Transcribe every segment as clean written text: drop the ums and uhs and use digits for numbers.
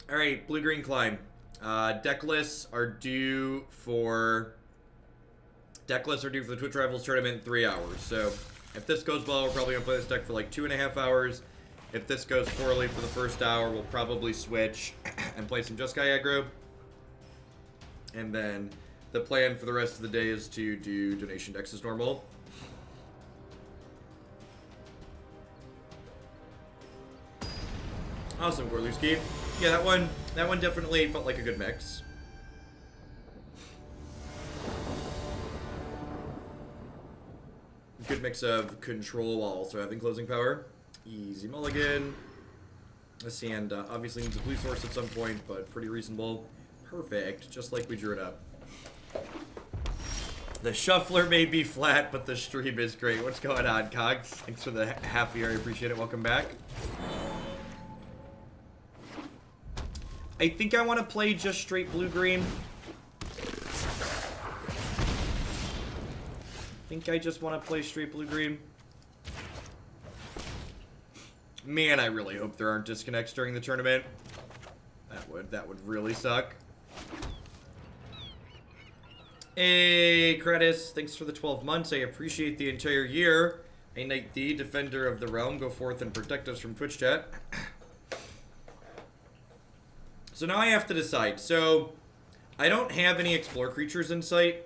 Alright, blue-green climb. Deck lists are due for... Deck lists are due for the Twitch Rivals tournament in 3 hours. So, if this goes well, we're probably going to play this deck for like 2.5 hours. If this goes poorly for the first hour, we'll probably switch and play some Jeskai aggro. And then the plan for the rest of the day is to do donation decks as normal. Awesome, Gorluski. Yeah, that one definitely felt like a good mix. Good mix of control while also having closing power. Easy mulligan. This hand obviously needs a blue source at some point, but pretty reasonable. Perfect, just like we drew it up. The shuffler may be flat, but the stream is great. What's going on, Cogs? Thanks for the half year, I appreciate it. Welcome back. I think I want to play just straight blue-green. I think I just want to play straight blue-green. Man, I really hope there aren't disconnects during the tournament. That would really suck. Hey, Kratis, thanks for the 12 months. I appreciate the entire year. A Knight the Defender of the Realm, go forth and protect us from Twitch chat. So now I have to decide. So, I don't have any Explore creatures in sight.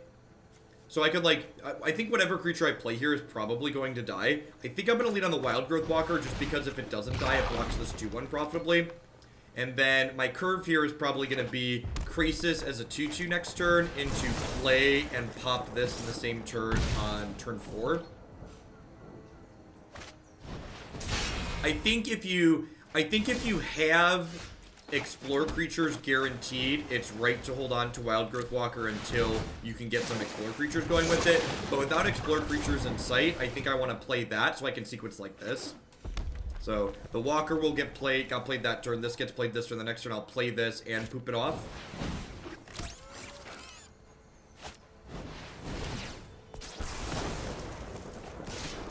So I could, like, I think whatever creature I play here is probably going to die. I think I'm going to lead on the Wildgrowth Walker just because if it doesn't die, it blocks this 2-1 profitably. And then my curve here is probably going to be Krasis as a 2-2 next turn into play and pop this in the same turn on turn 4. I think if you have Explore creatures guaranteed, it's right to hold on to Wildgrowth Walker until you can get some Explore creatures going with it. But without Explore creatures in sight, I think I want to play that so I can sequence like this. So the Walker will get played, got played that turn, this gets played this turn, the next turn I'll play this and poop it off.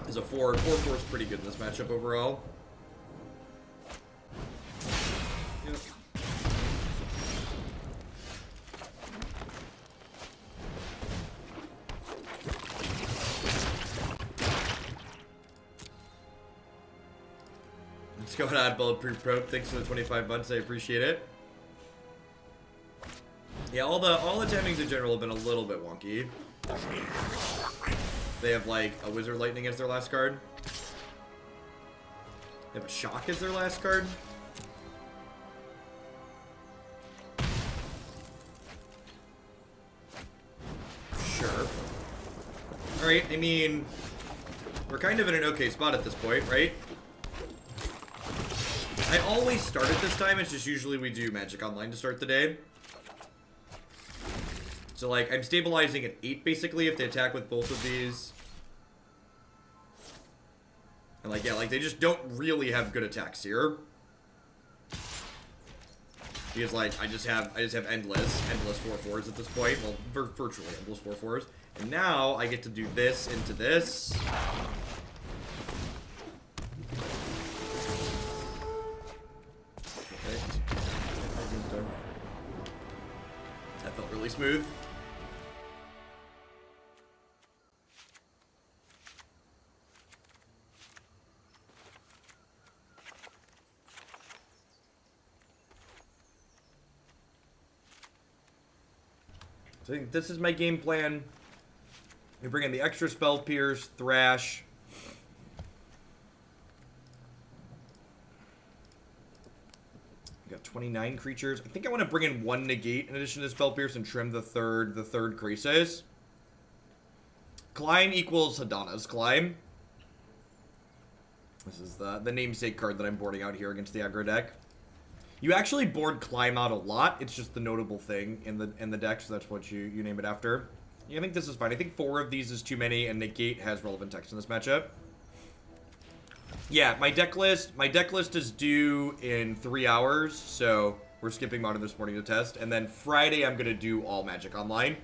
Is a 4/4 is pretty good in this matchup overall. Yep. What's going on, Bulletproof Pro? Thanks for the 25 months. I appreciate it. Yeah, all the timings in general have been a little bit wonky. They have like a Wizard Lightning as their last card. They have a Shock as their last card. Sure. Alright, I mean, we're kind of in an okay spot at this point, right? I always start at this time, it's just usually we do Magic Online to start the day. So, like, I'm stabilizing at 8, basically, if they attack with both of these. And, like, yeah, like, they just don't really have good attacks here. Because, like, I just have endless 4/4s at this point. Well, virtually endless 4/4s. And now, I get to do this into this. Perfect. That felt really smooth. So I think this is my game plan. We bring in the extra Spell Pierce, Thrash. We got 29 creatures. I think I want to bring in 1 Negate in addition to Spell Pierce and trim the third Krasis. Climb equals Hadana's Climb. This is the namesake card that I'm boarding out here against the aggro deck. You actually board Climb out a lot. It's just the notable thing in the deck, so that's what you name it after. Yeah, I think this is fine. I think 4 of these is too many, and Negate has relevant text in this matchup. Yeah, my deck list is due in 3 hours, so we're skipping Modern this morning to test. And then Friday, I'm gonna do all Magic Online.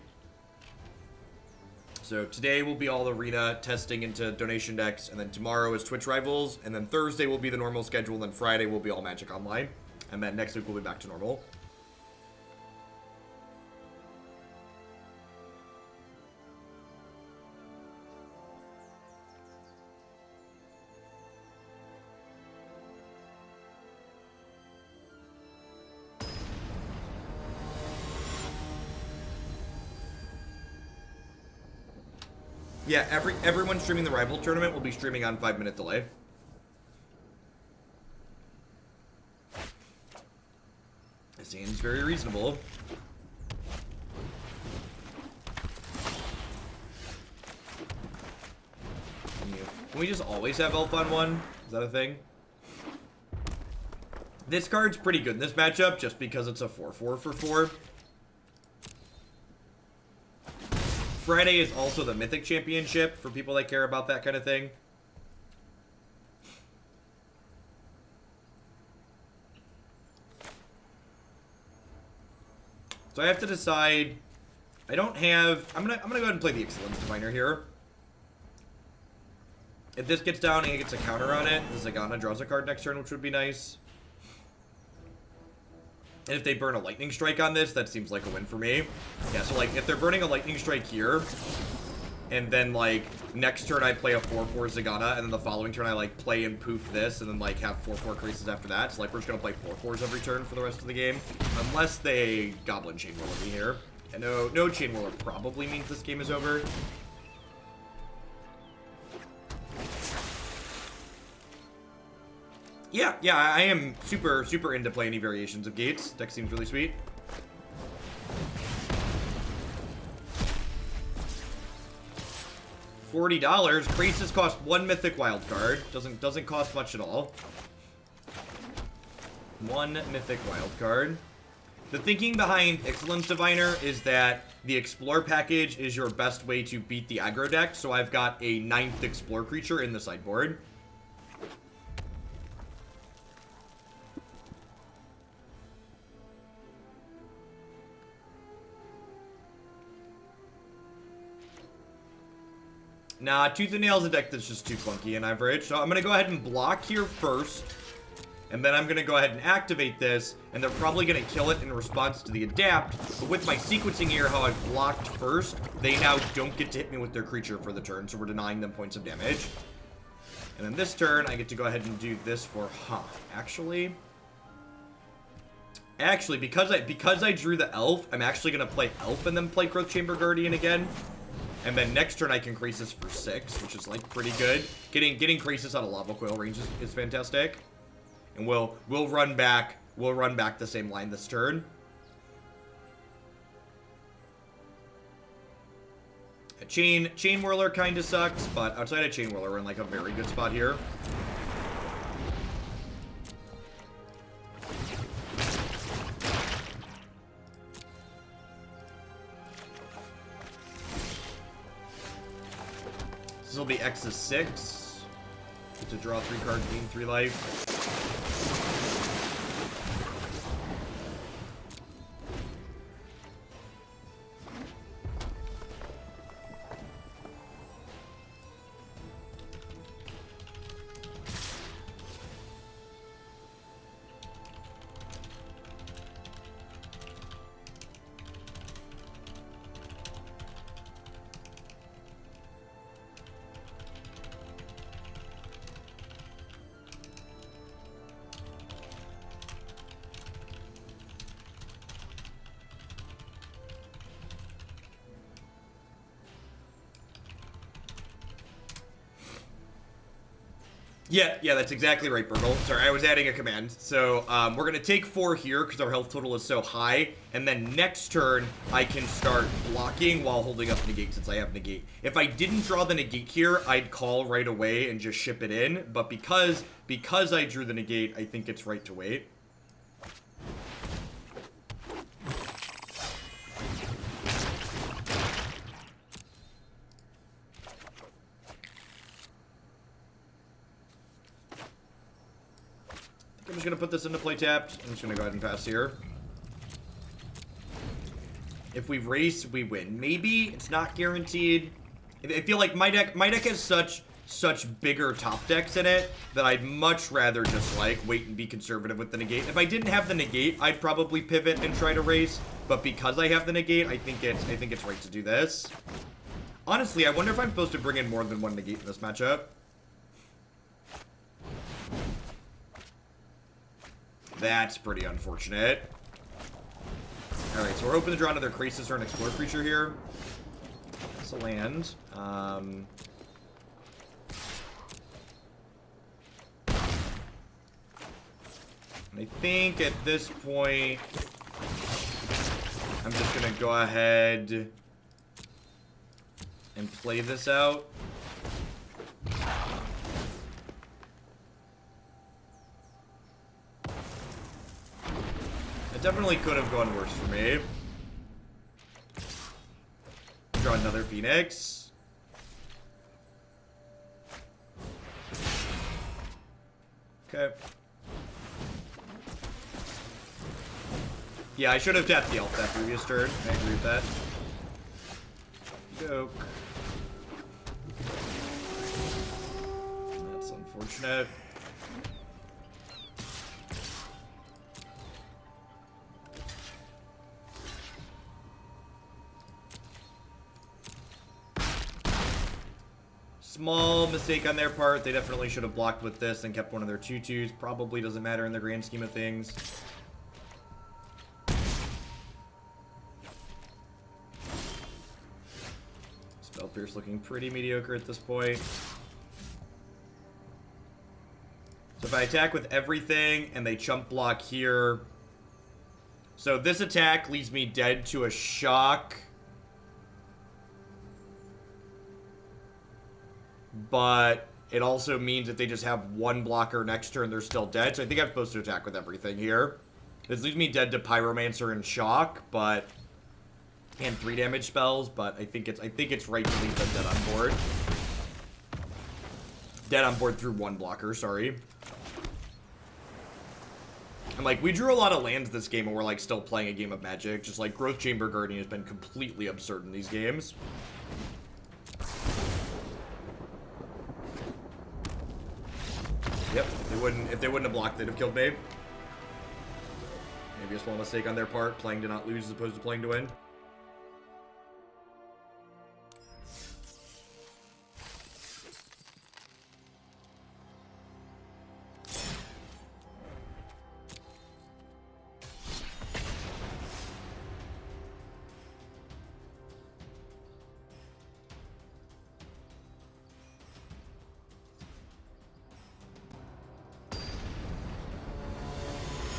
So today will be all Arena testing into donation decks, and then tomorrow is Twitch Rivals, and then Thursday will be the normal schedule, and then Friday will be all Magic Online. And then next week we'll be back to normal. Yeah, everyone streaming the rival tournament will be streaming on 5-minute delay. It seems very reasonable. Can we just always have Elf on 1? Is that a thing? This card's pretty good in this matchup just because it's a 4/4 for 4. Friday is also the Mythic Championship for people that care about that kind of thing. So I have to decide. I don't have. I'm gonna go ahead and play the Excellence Diviner here. If this gets down and it gets a counter on it, the Zegana draws a card next turn, which would be nice. And if they burn a Lightning Strike on this, that seems like a win for me. Yeah, so, like, if they're burning a Lightning Strike here, and then, like, next turn I play a 4/4 Zegana, and then the following turn I, like, play and poof this, and then, like, have 4/4 Krasis after that. So, like, we're just gonna play 4/4s every turn for the rest of the game. Unless they Goblin Chain Whirler me here. And no Chain Whirler probably means this game is over. Yeah, I am super into playing any variations of Gates. Deck seems really sweet. $40. Krasis costs 1 Mythic Wildcard. Doesn't cost much at all. 1 Mythic Wildcard. The thinking behind Excellence Diviner is that the Explore package is your best way to beat the aggro deck, so I've got a 9th Explore creature in the sideboard. Nah, Tooth and Nail's a deck that's just too clunky and average. So I'm going to go ahead and block here first. And then I'm going to go ahead and activate this. And they're probably going to kill it in response to the Adapt. But with my sequencing here, how I've blocked first, they now don't get to hit me with their creature for the turn. So we're denying them points of damage. And then this turn, I get to go ahead and do this for... Actually, because I drew the Elf, I'm actually going to play Elf and then play Growth Chamber Guardian again. And then next turn I can Krasis for 6, which is like pretty good. Getting Krasis out of Lava Coil range is fantastic. And we'll run back the same line this turn. A Chain Whirler kind of sucks, but outside of Chain Whirler, we're in like a very good spot here. This will be X is 6. Get to draw 3 cards, gain 3 life. Yeah, that's exactly right, Burgle. Sorry, I was adding a command. So, we're going to take 4 here because our health total is so high. And then next turn, I can start blocking while holding up Negate since I have Negate. If I didn't draw the Negate here, I'd call right away and just ship it in. But because I drew the Negate, I think it's right to wait. I'm just going to put this into play tapped. I'm just going to go ahead and pass here. If we race, we win. Maybe. It's not guaranteed. I feel like my deck has such such bigger top decks in it that I'd much rather just, like, wait and be conservative with the Negate. If I didn't have the Negate, I'd probably pivot and try to race. But because I have the Negate, I think it's right to do this. Honestly, I wonder if I'm supposed to bring in more than one Negate in this matchup. That's pretty unfortunate. Alright, so we're hoping to draw another Krasis or an Explorer creature here. That's a land. I think at this point, I'm just going to go ahead and play this out. It definitely could have gone worse for me. Draw another Phoenix. Okay. Yeah, I should have tapped the elf that previous turn. I agree with that. Joke. That's unfortunate. Small mistake on their part. They definitely should have blocked with this and kept one of their 2/2s. Probably doesn't matter in the grand scheme of things. Spell Pierce looking pretty mediocre at this point. So if I attack with everything and they chump block here. So this attack leaves me dead to a shock. But it also means that they just have one blocker next turn, they're still dead. So I think I'm supposed to attack with everything here. This leaves me dead to Pyromancer and Shock, but and 3 damage spells. But I think it's right to leave them dead on board. Dead on board through one blocker. Sorry. And like we drew a lot of lands this game, and we're like still playing a game of Magic. Just like Growth Chamber Guardian has been completely absurd in these games. Yep, if they wouldn't have blocked, they'd have killed me. Maybe a small mistake on their part, playing to not lose as opposed to playing to win.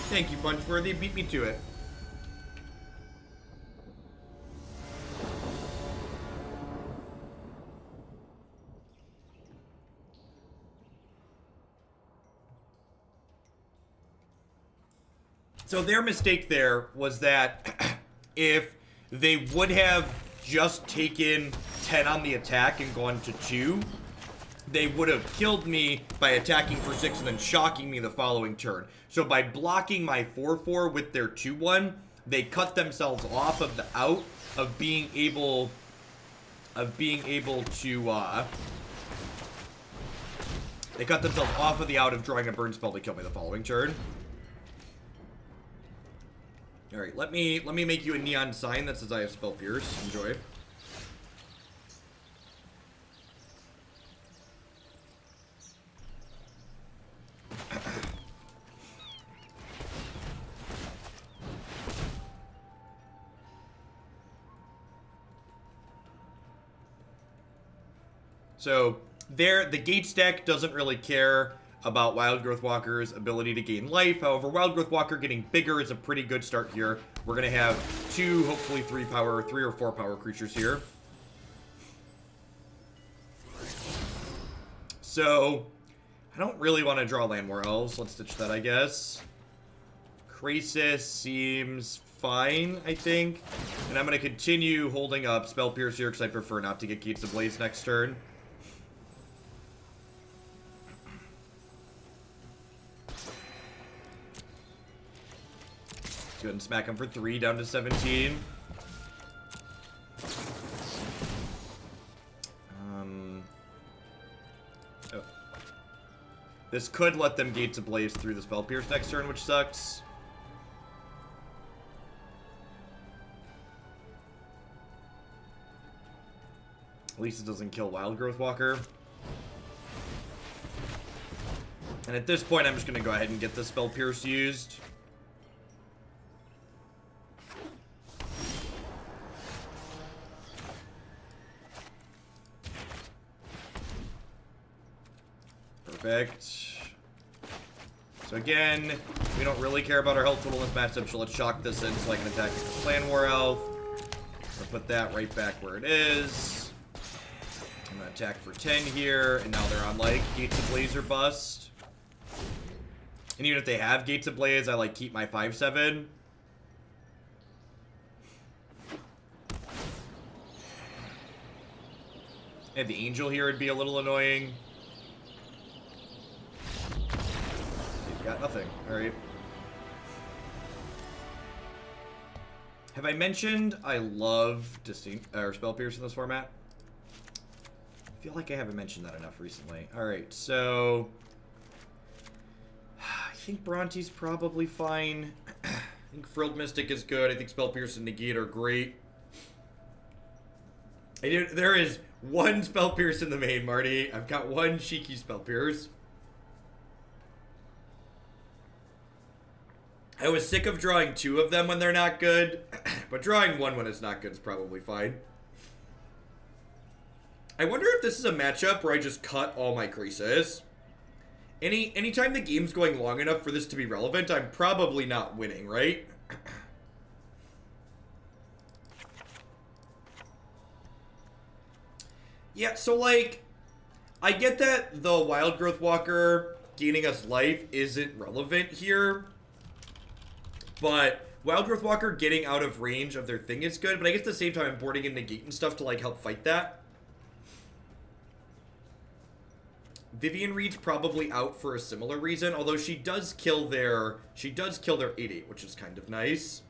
Thank you, Punchworthy. Beat me to it. So their mistake there was that if they would have just taken 10 on the attack and gone to 2, they would have killed me by attacking for 6 and then shocking me the following turn. So by blocking my 4/4 with their 2/1, they cut themselves off of the out of being able to they cut themselves off of the out of drawing a burn spell to kill me the following turn. All right, let me make you a neon sign that says I have Spell Pierce. Enjoy. So the Gates deck doesn't really care about Wildgrowth Walker's ability to gain life. However, Wildgrowth Walker getting bigger is a pretty good start here. We're going to have 2, hopefully 3 or 4 power creatures here. So I don't really want to draw Llanowar Elves. Let's ditch that, I guess. Krasis seems fine, I think. And I'm going to continue holding up Spell Pierce here because I prefer not to get Gates Ablaze next turn. Let's go ahead and smack him for 3, down to 17. This could let them Gates Ablaze through the Spell Pierce next turn, which sucks. At least it doesn't kill Wildgrowth Walker. And at this point, I'm just going to go ahead and get the Spell Pierce used. Perfect. So again, we don't really care about our health total in this matchup, so let's shock this in so I can attack with the Llanowar Elf. I'll put that right back where it is. I'm going to attack for 10 here, and now they're on, like, Gates Ablaze or Bust. And even if they have Gates Ablaze, I, like, keep my 5/7. And the Angel here would be a little annoying. He's got nothing. Alright. Have I mentioned I love Spell Pierce in this format? I feel like I haven't mentioned that enough recently. Alright, so... I think Bronte's probably fine. I think Frilled Mystic is good. I think Spell Pierce and Negate are great. There is one Spell Pierce in the main, Marty. I've got one cheeky Spell Pierce. I was sick of drawing 2 of them when they're not good, but drawing 1 when it's not good is probably fine. I wonder if this is a matchup where I just cut all my creases. Anytime the game's going long enough for this to be relevant, I'm probably not winning, right? Yeah, so, like, I get that the Wildgrowth Walker gaining us life isn't relevant here, but Wildgrowth Walker getting out of range of their thing is good, but I guess at the same time I'm boarding in Negate and stuff to, like, help fight that. Vivien Reid's probably out for a similar reason, although she does kill their 8/8, which is kind of nice.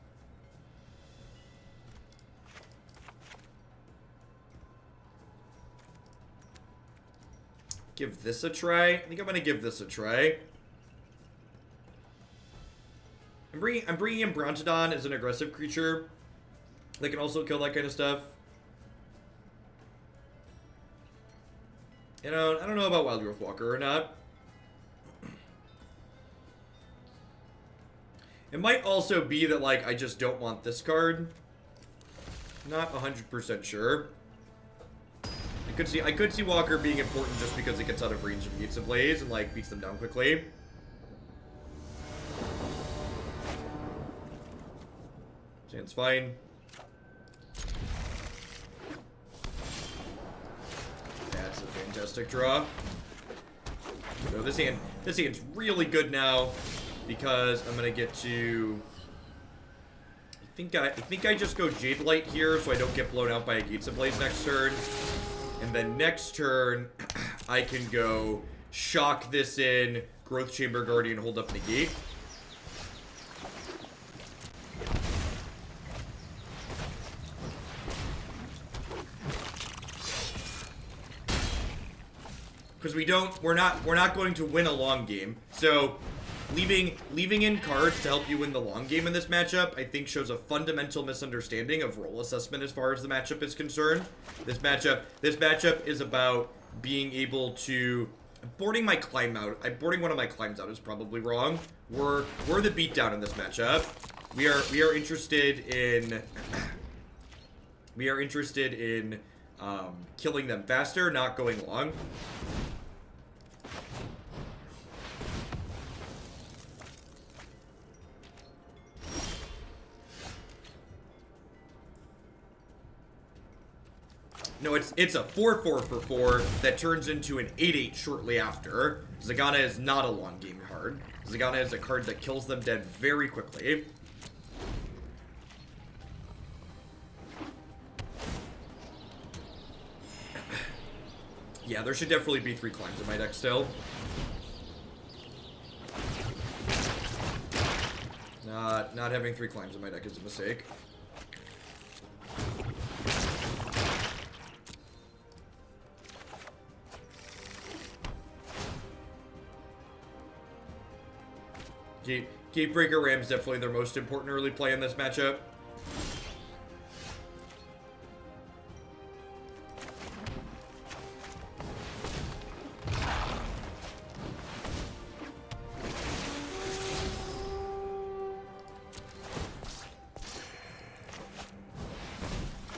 Give this a try. I think I'm gonna give this a try. I'm bringing in Brontodon as an aggressive creature that can also kill that kind of stuff. You know, I don't know about Wildgrowth Walker or not. It might also be that, like, I just don't want this card. Not 100% sure. I could see Walker being important just because it gets out of range of Gates Ablaze and, like, beats them down quickly. Sounds fine. That's a fantastic draw. So this hand's really good now because I'm gonna get to. I think I just go Jadelight here so I don't get blown out by a Gates Ablaze next turn. And then next turn, I can go shock this in, Growth Chamber Guardian, hold up Negate. Because we're not going to win a long game. So leaving in cards to help you win the long game in this matchup, I think shows a fundamental misunderstanding of role assessment as far as the matchup is concerned. This matchup is about being able to boarding my climb out. Boarding one of my climbs out is probably wrong. We're the beatdown in this matchup. We are interested in killing them faster, not going long. No, it's a 4/4 for 4 that turns into an 8/8 shortly after. Zegana is not a long game card. Zegana is a card that kills them dead very quickly. Yeah, there should definitely be 3 climbs in my deck still. Not having 3 climbs in my deck is a mistake. Gatebreaker Ram's definitely their most important early play in this matchup.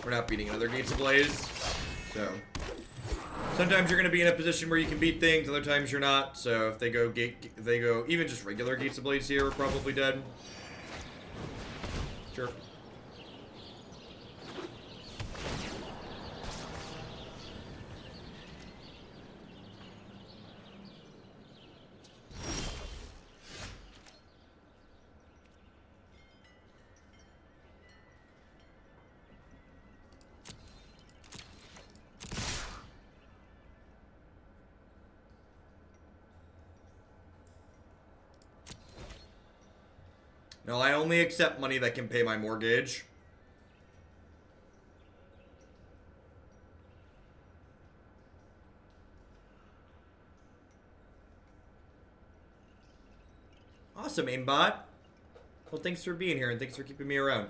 We're not beating another Gates Ablaze, so sometimes you're going to be in a position where you can beat things, other times you're not. So if they go even just regular Gates Ablaze here, we're probably dead. Sure. No, I only accept money that can pay my mortgage. Awesome, aimbot. Well, thanks for being here and thanks for keeping me around.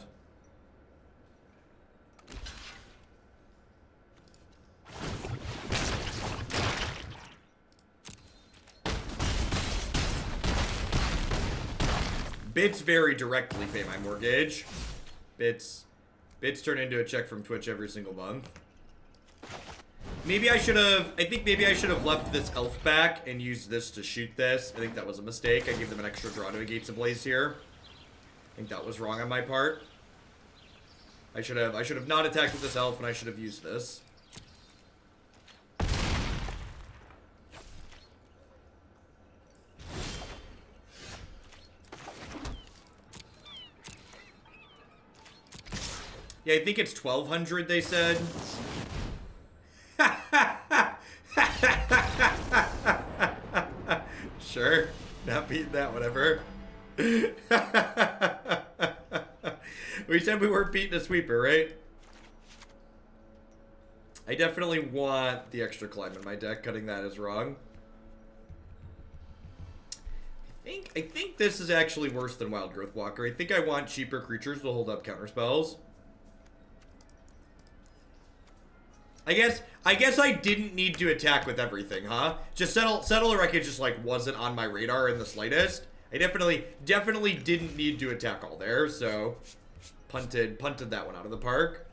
Bits very directly pay my mortgage. Bits turn into a check from Twitch every single month. Maybe I should have, I think maybe I should have left this elf back and used this to shoot this. I think that was a mistake. I gave them an extra draw to a Gates Ablaze here. I think that was wrong on my part. I should have not attacked with this elf and I should have used this. Yeah, I think it's 1,200, they said. Sure. Not beating that, whatever. We said we weren't beating a sweeper, right? I definitely want the extra climb in my deck. Cutting that is wrong. I think this is actually worse than Wildgrowth Walker. I think I want cheaper creatures to hold up counterspells. I guess I didn't need to attack with everything, huh? Just settle the wreckage just like wasn't on my radar in the slightest. I definitely didn't need to attack all there, so punted that one out of the park.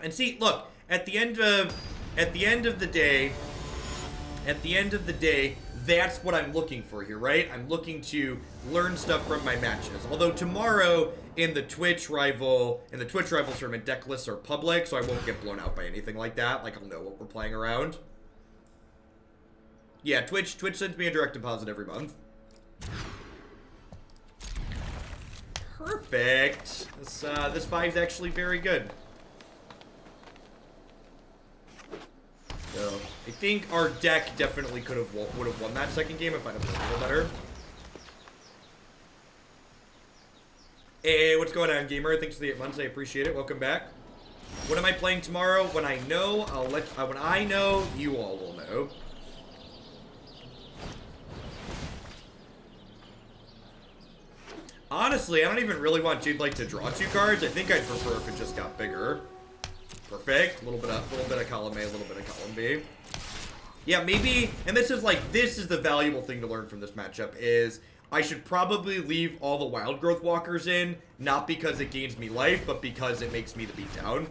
And see, look, at the end of the day, that's what I'm looking for here, right? I'm looking to learn stuff from my matches. Although tomorrow in the Twitch rival tournament, deck lists are public, so I won't get blown out by anything like that. Like, I'll know what we're playing around. Yeah, Twitch sends me a direct deposit every month. Perfect. This 5's actually very good. So, I think our deck definitely would have won that second game if I'd have played a little better. Hey, what's going on, gamer? Thanks for the 8 months. I appreciate it. Welcome back. What am I playing tomorrow? When I know, when I know, you all will know. Honestly, I don't even really want Jadelight to draw 2 cards. I think I'd prefer if it just got bigger. Perfect. A little bit of column A, a little bit of column B. Yeah, maybe, and this is the valuable thing to learn from this matchup is I should probably leave all the Wildgrowth Walkers in, not because it gains me life, but because it makes me the beatdown.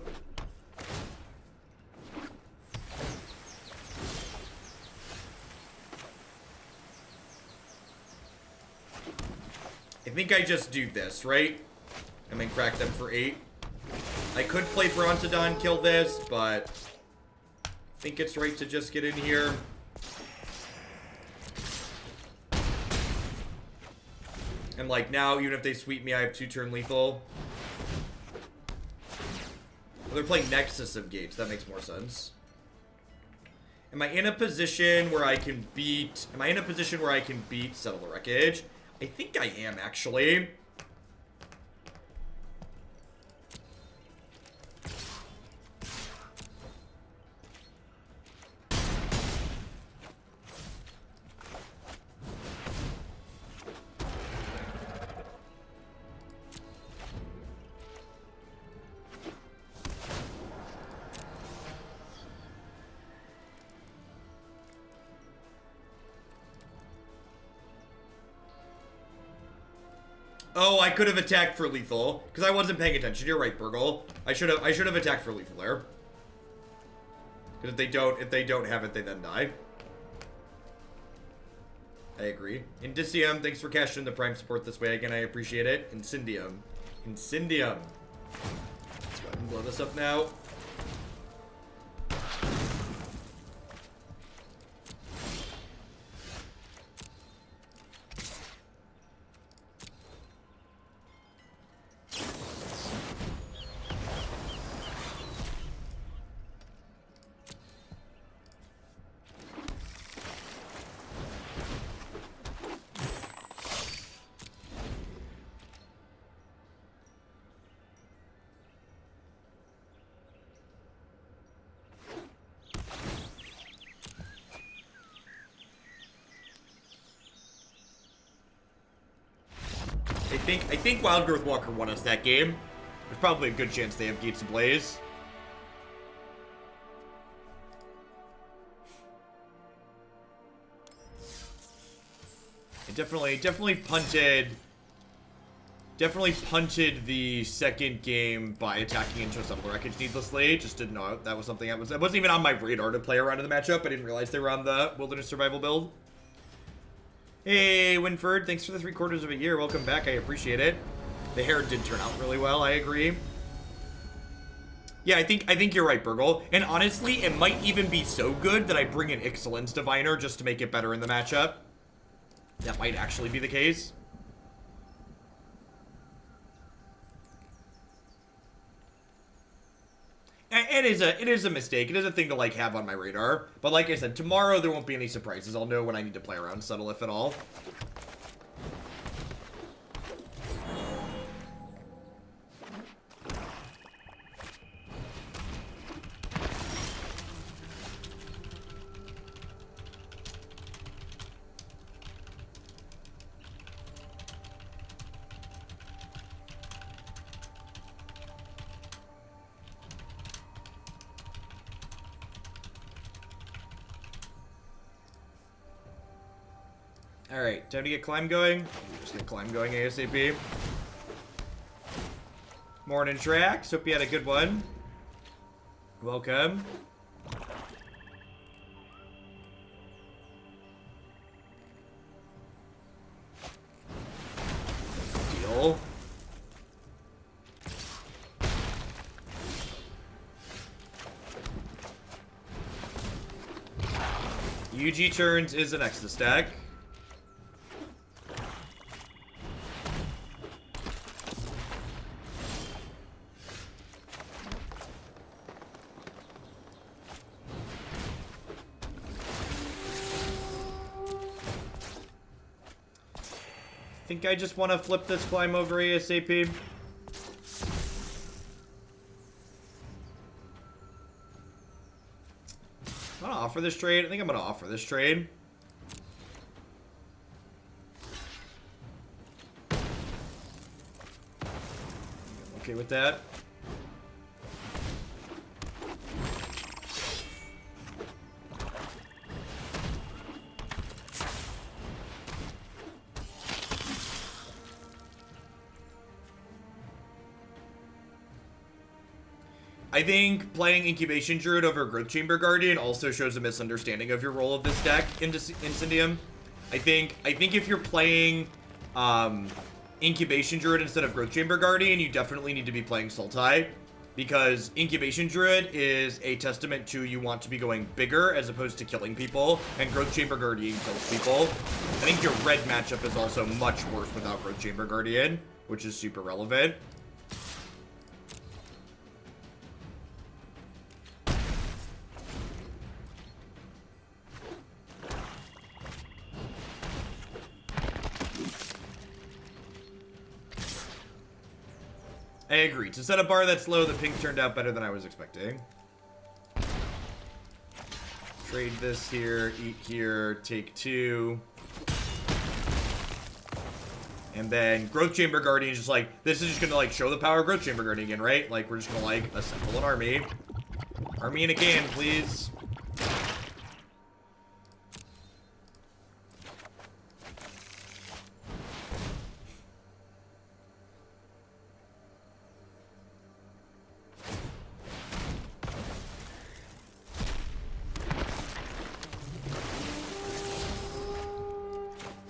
I think I just do this, right? And then crack them for 8. I could play Brontodon, kill this, but I think it's right to just get in here. And like now, even if they sweep me, I have 2-turn lethal. Well, they're playing Nexus of Gates. That makes more sense. Am I in a position where I can beat... Settle the Wreckage? I think I am, actually. Oh, I could have attacked for lethal because I wasn't paying attention. You're right, Burgle. I should have attacked for lethal there. Because if they don't have it, they then die. I agree. Indicium, thanks for cashing in the Prime support this way again. I appreciate it. Incendium. Incendium. Let's go ahead and blow this up now. I think Wildgrowth Walker won us that game. There's probably a good chance they have Gates Ablaze. It definitely punted the second game by attacking into a Subtle Wreckage needlessly. Just didn't know that was something that wasn't even on my radar to play around in the matchup. I didn't realize they were on the Wilderness Survival build. Hey, Winford, thanks for the 3/4 of a year. Welcome back, I appreciate it. The hair did turn out really well, I agree. Yeah, I think you're right, Burgle. And honestly, it might even be so good that I bring in Ixalan's Diviner just to make it better in the matchup. That might actually be the case. It is a mistake. It is a thing to, like, have on my radar. But like I said, tomorrow there won't be any surprises. I'll know when I need to play around Subtle, if at all. Alright, time to get climb going. Just get climb going ASAP. Morning tracks. Hope you had a good one. Welcome. Deal. UG turns is an extra stack. I think I just want to flip this climb over ASAP. I'm gonna offer this trade. I think I'm gonna offer this trade. Okay with that. I think playing Incubation Druid over Growth Chamber Guardian also shows a misunderstanding of your role of this deck in Incendium. I think if you're playing Incubation Druid instead of Growth Chamber Guardian, you definitely need to be playing Sultai, because Incubation Druid is a testament to you want to be going bigger as opposed to killing people, and Growth Chamber Guardian kills people. I think your red matchup is also much worse without Growth Chamber Guardian, which is super relevant. I agree. To set a bar that's low, the pink turned out better than I was expecting. Trade this here, eat here, take 2. And then Growth Chamber Guardian is just like, this is just gonna like show the power of Growth Chamber Guardian again, right? Like, we're just gonna like assemble an army. Army in a can, please.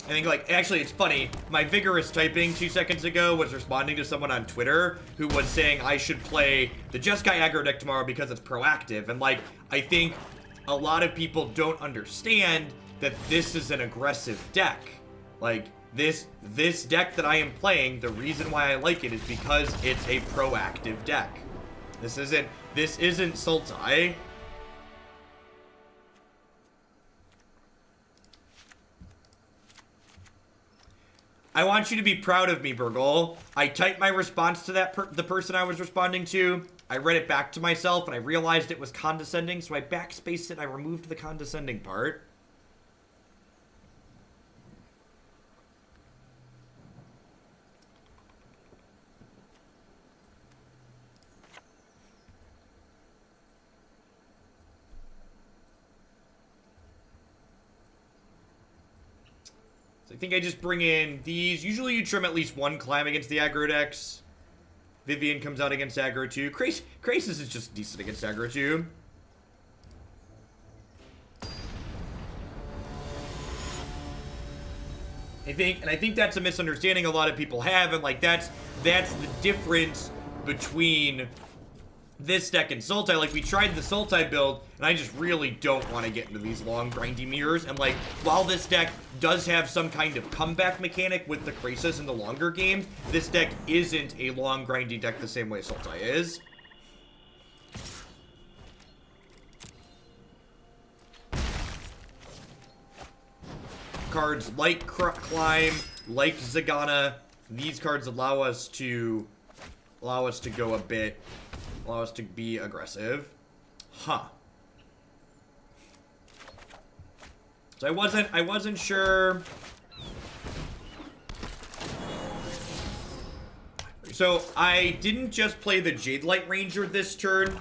I think, like, actually, it's funny. My vigorous typing 2 seconds ago was responding to someone on Twitter who was saying I should play the Jeskai aggro deck tomorrow because it's proactive. And, like, I think a lot of people don't understand that this is an aggressive deck. Like, this deck that I am playing, the reason why I like it is because it's a proactive deck. This isn't Sultai. I want you to be proud of me, Burgle. I typed my response to the person I was responding to. I read it back to myself, and I realized it was condescending, so I backspaced it and I removed the condescending part. I think I just bring in these. Usually you trim at least one climb against the aggro decks. Vivien comes out against aggro too. Krasis is just decent against aggro too. I think that's a misunderstanding a lot of people have, and like that's the difference between this deck and Sultai. Like, we tried the Sultai build, and I just really don't want to get into these long, grindy mirrors. And, like, while this deck does have some kind of comeback mechanic with the Krasis in the longer games, this deck isn't a long, grindy deck the same way Sultai is. Cards like Climb, like Zegana, these cards allow us to go a bit... allow us to be aggressive. Huh. So I wasn't sure. So I didn't just play the Jadelight Ranger this turn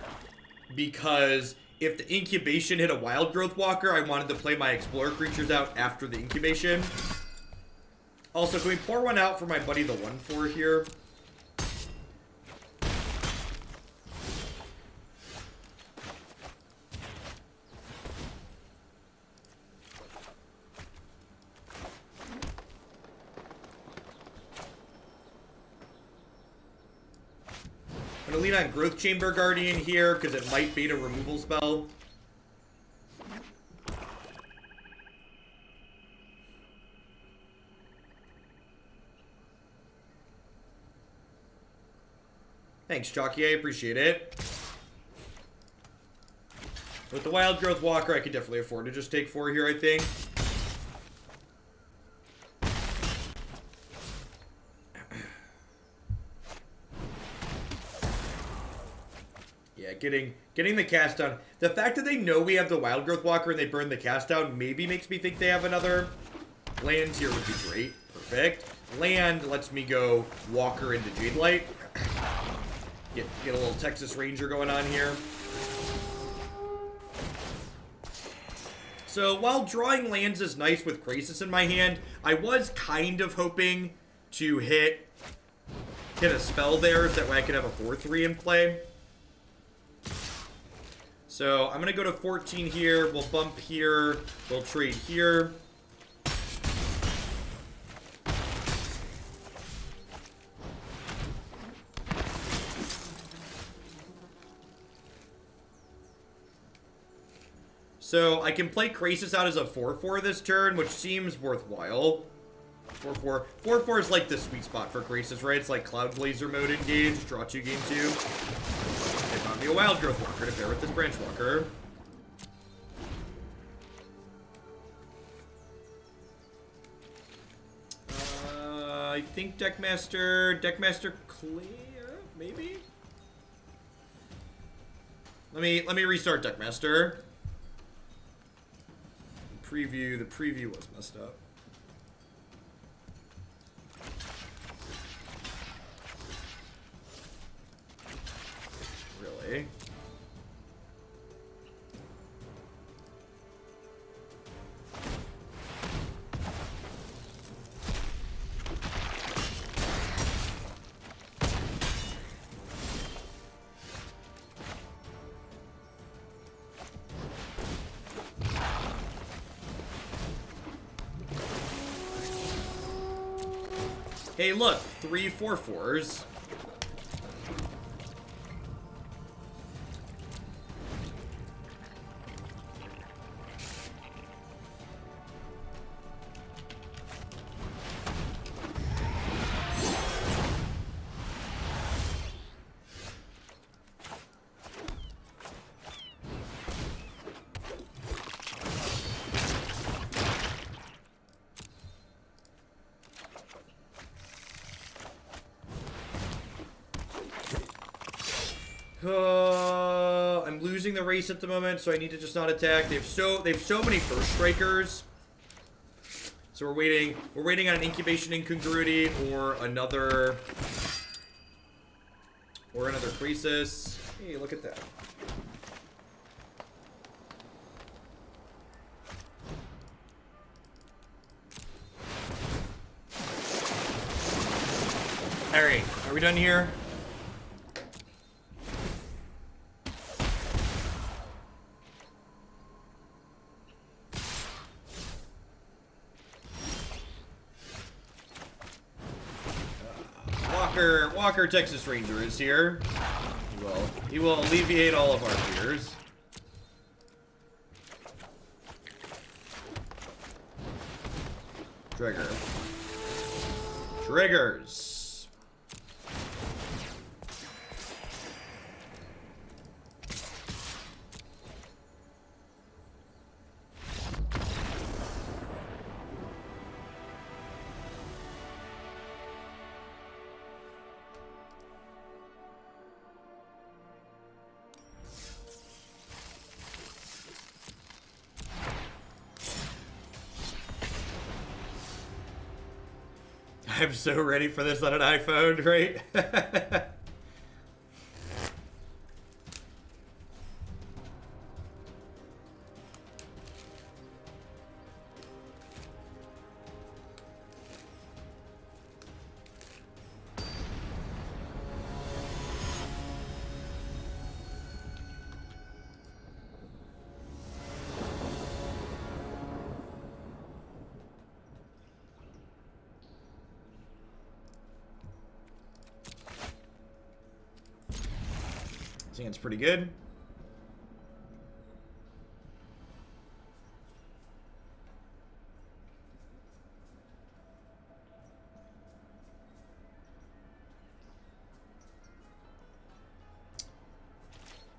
because if the Incubation hit a Wildgrowth Walker, I wanted to play my Explorer creatures out after the Incubation. Also, can we pour one out for my buddy the 1/4 here? I'm gonna lean on Growth Chamber Guardian here because it might bait a removal spell. Thanks, Jockey. I appreciate it. With the Wildgrowth Walker, I could definitely afford to just take 4 here, I think. Yeah, getting the cast down. The fact that they know we have the Wildgrowth Walker and they burn the cast down maybe makes me think they have another land here would be great. Perfect. Land lets me go Walker into Jadelight. Get a little Texas Ranger going on here. So while drawing lands is nice with Krasis in my hand, I was kind of hoping to hit a spell there so that way I could have a 4/3 in play. So I'm gonna go to 14 here. We'll bump here. We'll trade here. So I can play Krasis out as a 4/4 this turn, which seems worthwhile. 4/4. 4/4 is like the sweet spot for Krasis, right? It's like Cloud Blazer mode engaged. Draw 2, game 2. They found me a Wildgrowth Walker to pair with this Branchwalker. I think Deckmaster clear, maybe? Let me restart Deckmaster. The preview was messed up. Really? Hey, look, 3 4/4s. I'm losing the race at the moment, so I need to just not attack. They have so many first strikers. So we're waiting on an Incubation Incongruity or another Krasis. Hey, look at that. Alright, are we done here? Walker Texas Ranger is here. He will alleviate all of our fears. Trigger. Triggers. I'm so ready for this on an iPhone, right? This hand's pretty good.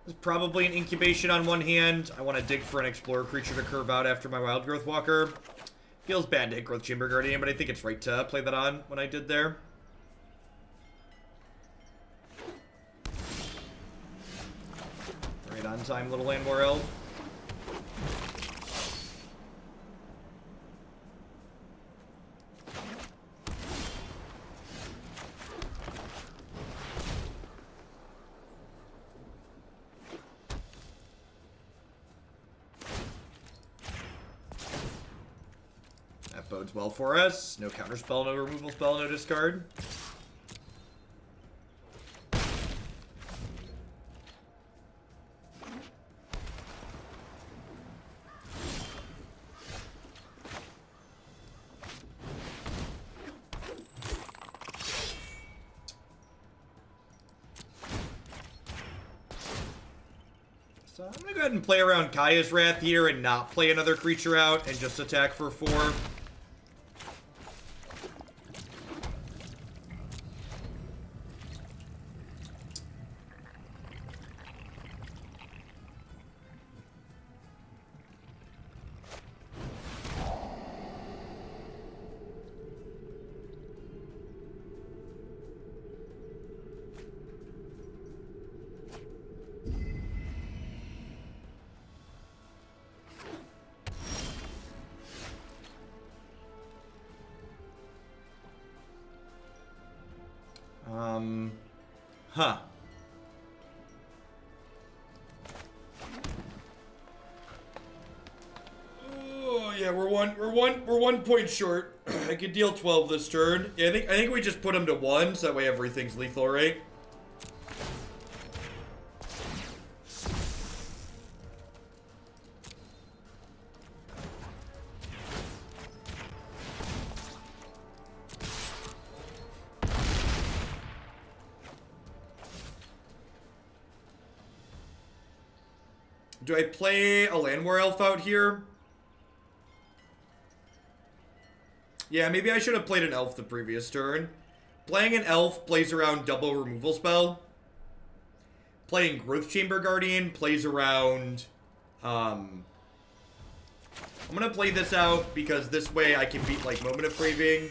There's probably an Incubation on one hand. I want to dig for an Explorer creature to curve out after my Wildgrowth Walker. Feels bad to hit Growth Chamber Guardian, but I think it's right to play that on when I did there. Right on time, little Llanowar Elves. That bodes well for us. No counterspell, no removal spell, no discard. So I'm gonna go ahead and play around Kaya's Wrath here and not play another creature out and just attack for 4. Huh. Oh yeah, we're one point short. I could deal 12 this turn. Yeah, I think we just put him to 1, so that way everything's lethal, right? Do I play a Llanowar Elf out here? Yeah, maybe I should have played an Elf the previous turn. Playing an Elf plays around double removal spell. Playing Growth Chamber Guardian plays around... I'm gonna play this out because this way I can beat, like, Moment of Craving.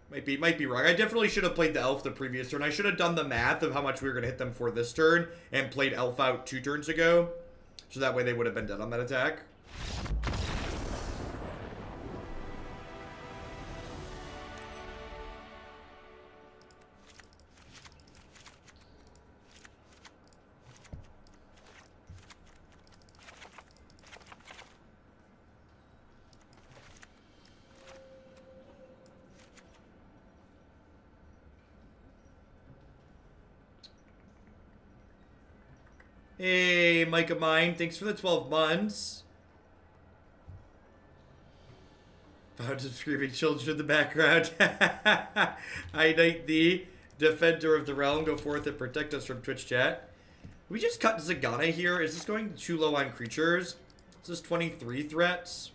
Might be wrong. I definitely should have played the Elf the previous turn. I should have done the math of how much we were gonna hit them for this turn and played Elf out 2 turns ago. So that way they would have been dead on that attack. Hey, Mike of mine, thanks for the 12 months. Found some screaming children in the background. I knight thee, defender of the realm, go forth and protect us from Twitch chat. We just cut Zegana here. Is this going too low on creatures? Is this 23 threats?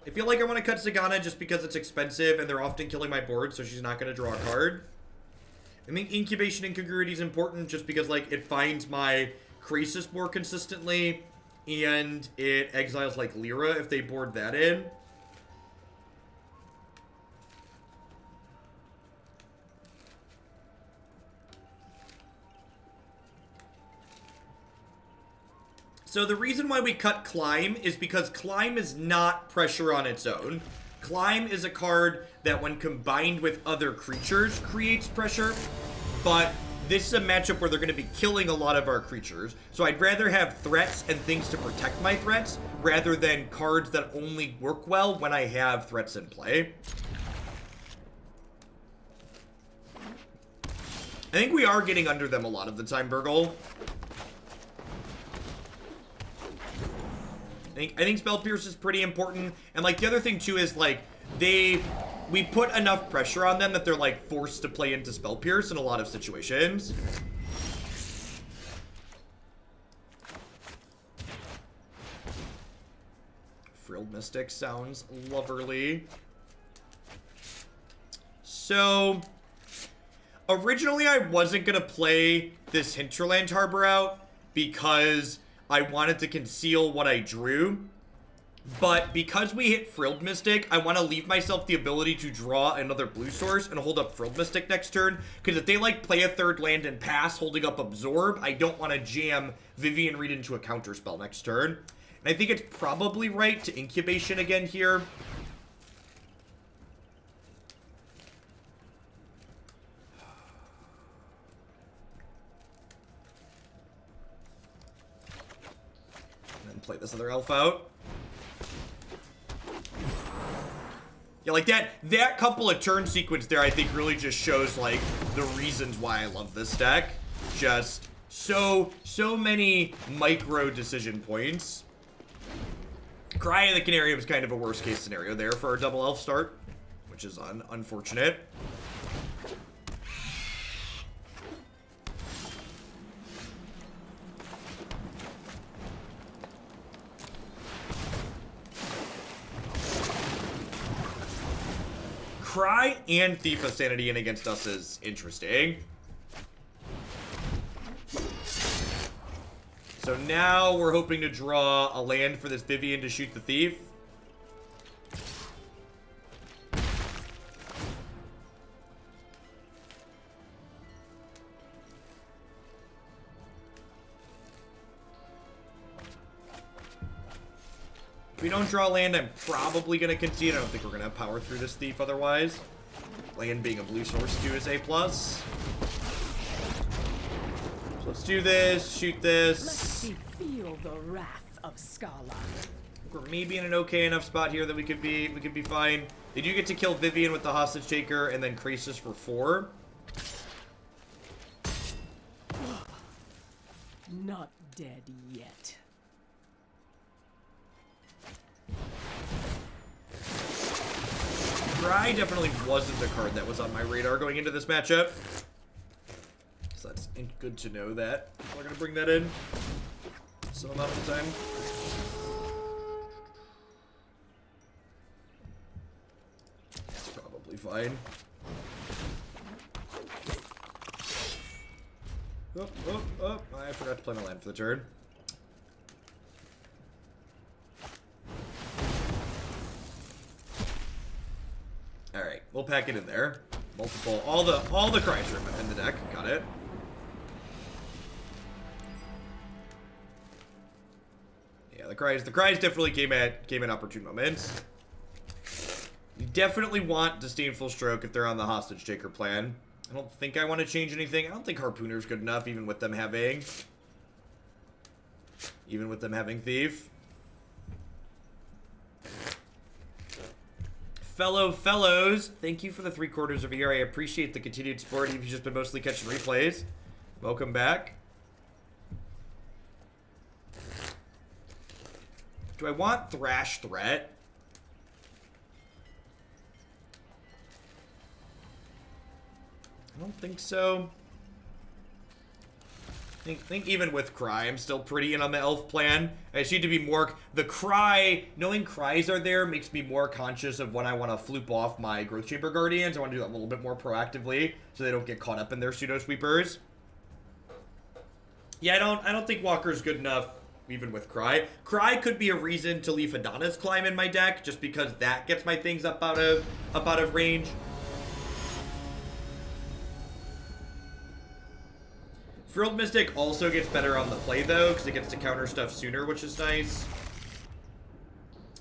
I feel like I want to cut Zegana just because it's expensive and they're often killing my board, so she's not going to draw a card. I think Incubation Incongruity is important just because, like, it finds my Krasis more consistently, and it exiles, like, Lyra if they board that in. So the reason why we cut Climb is because Climb is not pressure on its own. Climb is a card that when combined with other creatures creates pressure, but this is a matchup where they're going to be killing a lot of our creatures. So I'd rather have threats and things to protect my threats rather than cards that only work well when I have threats in play. I think we are getting under them a lot of the time, Burgle. I think Spell Pierce is pretty important. And, like, the other thing, too, is, like, we put enough pressure on them that they're, like, forced to play into Spell Pierce in a lot of situations. Frilled Mystic sounds loverly. So, originally I wasn't going to play this Hinterland Harbor out because I wanted to conceal what I drew. But because we hit Frilled Mystic, I want to leave myself the ability to draw another blue source and hold up Frilled Mystic next turn. Because if they, like, play a third land and pass, holding up Absorb, I don't want to jam Vivien Reid into a counterspell next turn. And I think it's probably right to Incubation again here. And then play this other elf out. Yeah, like that couple of turn sequence there, I think really just shows, like, the reasons why I love this deck. Just so many micro decision points. Cry of the Canarium is kind of a worst case scenario there for our double elf start, which is unfortunate. Cry and Thief of Sanity in against us is interesting. So now we're hoping to draw a land for this Vivien to shoot the Thief. If we don't draw land, I'm probably going to concede. I don't think we're going to power through this Thief otherwise. Land being a blue source too is A+. So let's do this, shoot this. Let's feel the wrath of Scala. We're maybe in an okay enough spot here that we could be fine. They do get to kill Vivien with the Hostage Taker and then Krasis for 4. Not dead yet. Cry definitely wasn't a card that was on my radar going into this matchup. So that's good to know that we're going to bring that in. some amount of time. It's probably fine. Oh, I forgot to play my land for the turn. Alright, we'll pack it in there. Multiple, all the cries are in the deck. Got it. Yeah, the cries definitely came at opportune moments. You definitely want Disdainful Stroke if they're on the hostage taker plan. I don't think I want to change anything. I don't think Harpooner's good enough, even with them having Thief. Fellows, thank you for the 3/4 of a year. I appreciate the continued support. You've just been mostly catching replays. Welcome back. Do I want Thrash Threat? I don't think so. I think even with Cry, I'm still pretty in on the elf plan. I just need to be more... The Cry, knowing Cries are there makes me more conscious of when I want to floop off my Growth Chamber Guardians. I want to do that a little bit more proactively so they don't get caught up in their pseudo sweepers. Yeah, I don't think Walker's good enough even with Cry. Cry could be a reason to leave Hadana's Climb in my deck just because that gets my things up out of range. Frilled Mystic also gets better on the play, though, because it gets to counter stuff sooner, which is nice.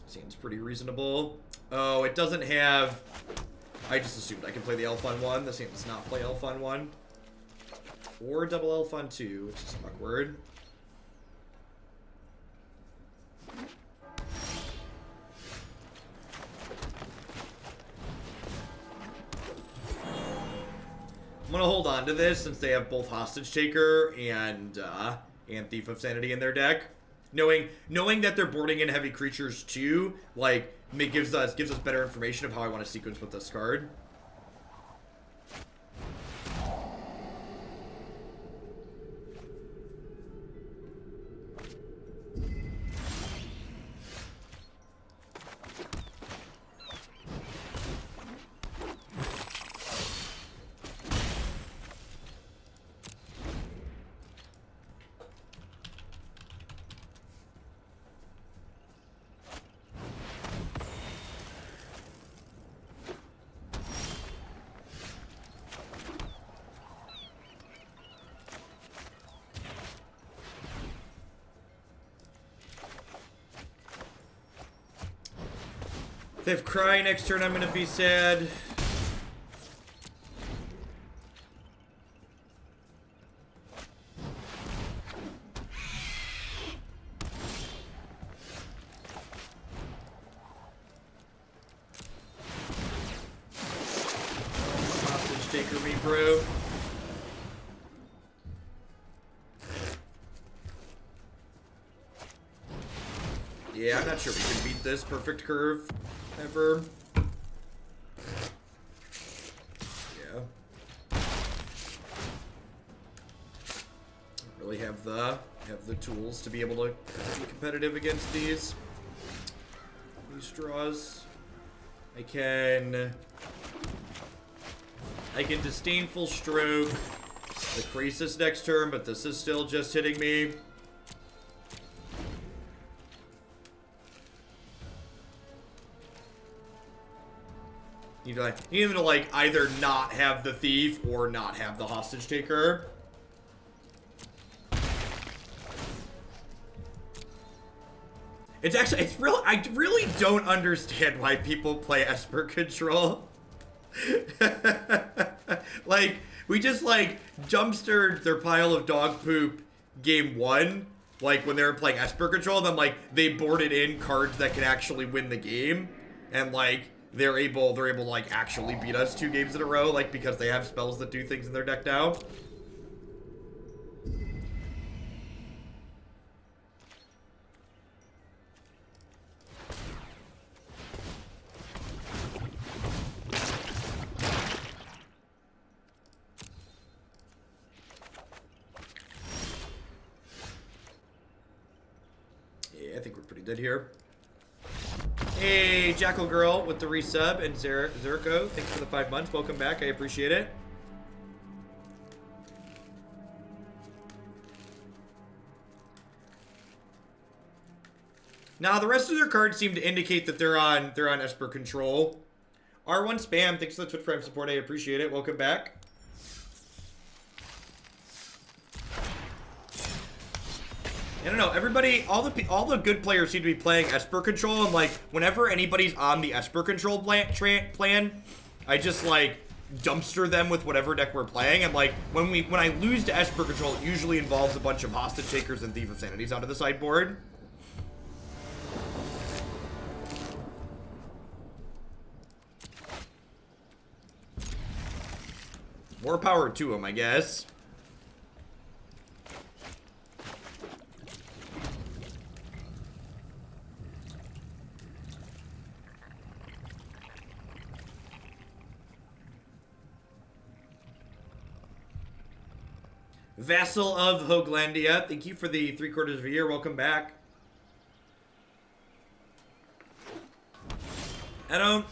Seems pretty reasonable. Oh, it doesn't have... I just assumed I can play the Elf on 1. This game does not play Elf on 1. Or double Elf on 2, which is awkward. I'm gonna hold on to this since they have both Hostage Taker and Thief of Sanity in their deck. Knowing that they're boarding in heavy creatures too, like, gives us better information of how I want to sequence with this card. If they have Cry next turn, I'm gonna be sad. Hostage Taker me, bro. Yeah, I'm not sure we can beat this perfect curve ever. Yeah. Don't really have the tools to be able to be competitive against these draws. I can Disdainful Stroke the Krasis next turn, but this is still just hitting me. You need them to, like, either not have the Thief or not have the Hostage Taker. I really don't understand why people play Esper Control. Like, we just, like, dumpstered their pile of dog poop game 1, like, when they were playing Esper Control, then, like, they boarded in cards that can actually win the game, and, like, they're able to, like, actually beat us 2 games in a row, like, because they have spells that do things in their deck now. landed here. Hey, Jackal Girl with the resub, and Zerko, thanks for the 5 months. Welcome back. I appreciate it. Now, the rest of their cards seem to indicate that they're on Esper control. R1 Spam, thanks for the Twitch Prime support. I appreciate it. Welcome back. I don't know, everybody, all the good players seem to be playing Esper control, and like, whenever anybody's on the Esper control plan, I just like dumpster them with whatever deck we're playing, and like, when I lose to Esper control, it usually involves a bunch of Hostage Takers and Thief of Sanities onto the sideboard. More power to them, I guess. Vassal of Hoaglandia, thank you for the 3/4 of a year. Welcome back. I don't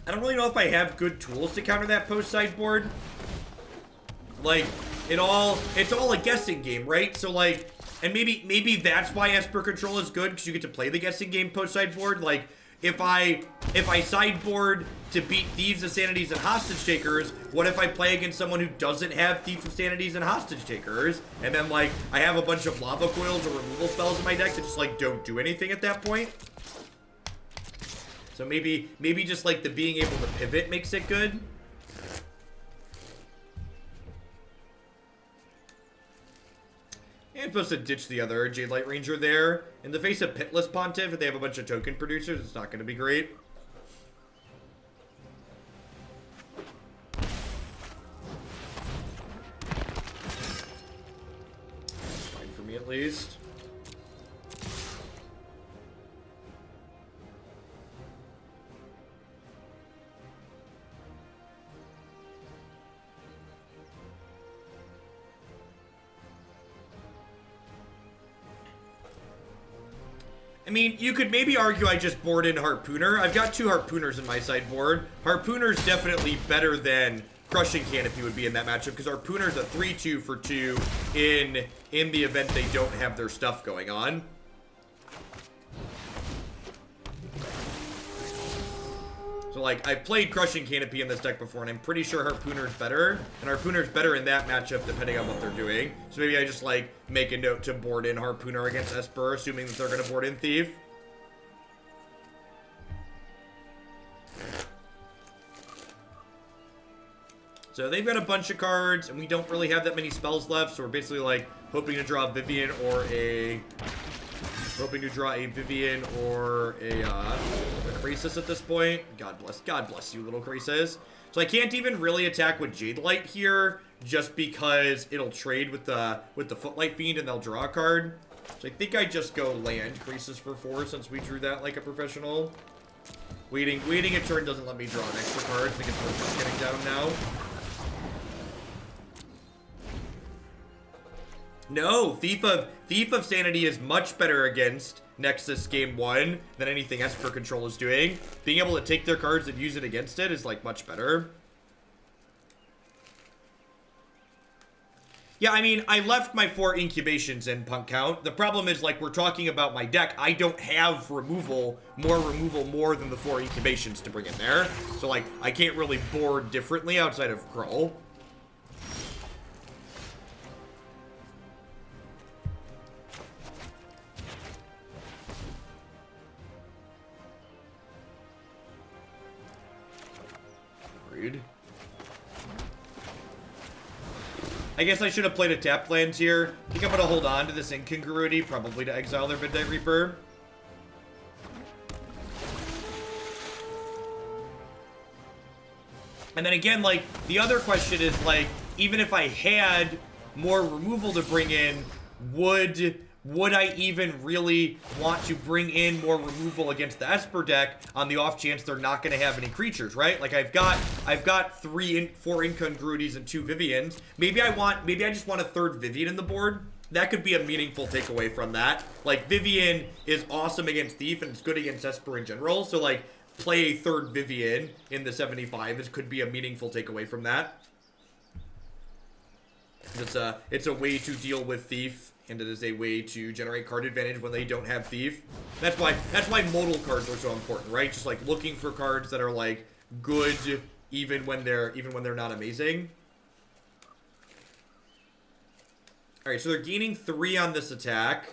really know if I have good tools to counter that post sideboard. Like, it's all a guessing game, right? So like, and maybe that's why Esper control is good, because you get to play the guessing game post sideboard. Like, if I sideboard to beat Thieves of Sanities and Hostage Takers, what if I play against someone who doesn't have Thieves of Sanities and Hostage Takers, and then like I have a bunch of Lava Coils or removal spells in my deck that just like don't do anything at that point? So maybe just like the being able to pivot makes it good. And I'm supposed to ditch the other Jadelight Ranger there. In the face of Pitless Pontiff, if they have a bunch of token producers, it's not going to be great. Fine for me at least. I mean, you could maybe argue I just board in Harpooner. I've got 2 Harpooners in my sideboard. Harpooner's definitely better than Crushing Canopy would be in that matchup, because Harpooner's a 3/2 for 2 in the event they don't have their stuff going on. So, like, I've played Crushing Canopy in this deck before, and I'm pretty sure Harpooner's better. And Harpooner's better in that matchup, depending on what they're doing. So maybe I just, like, make a note to board in Harpooner against Esper, assuming that they're going to board in Thief. So they've got a bunch of cards, and we don't really have that many spells left, so we're basically, like, hoping to draw a Vivien or a Krasis at this point. God bless you, little Krasis. So I can't even really attack with Jadelight here, just because it'll trade with the Footlight Fiend and they'll draw a card. So I think I just go land Krasis for 4 since we drew that like a professional. Waiting a turn doesn't let me draw an extra card. I think it's worth getting down now. No, Thief of Sanity is much better against Nexus Game 1 than anything Esper Control is doing. Being able to take their cards and use it against it is, like, much better. Yeah, I mean, I left my 4 Incubations in Punk Count. The problem is, like, we're talking about my deck. I don't have more removal than the 4 Incubations to bring in there. So, like, I can't really board differently outside of Krull. I guess I should have played a tapped land here. I think I'm going to hold on to this Incongruity, probably to exile their Midnight Reaper. And then again, like, the other question is, like, even if I had more removal to bring in, would I even really want to bring in more removal against the Esper deck on the off chance they're not going to have any creatures, right? Like, I've got 4 Incongruities and 2 Viviens. Maybe I just want a 3rd Vivien in the board. That could be a meaningful takeaway from that. Like, Vivien is awesome against Thief and it's good against Esper in general. So, like, play a third Vivien in the 75 could be a meaningful takeaway from that. It's a way to deal with Thief, and it is a way to generate card advantage when they don't have Thief. That's why modal cards are so important, right? Just like looking for cards that are like good even when they're not amazing. Alright, so they're gaining 3 on this attack.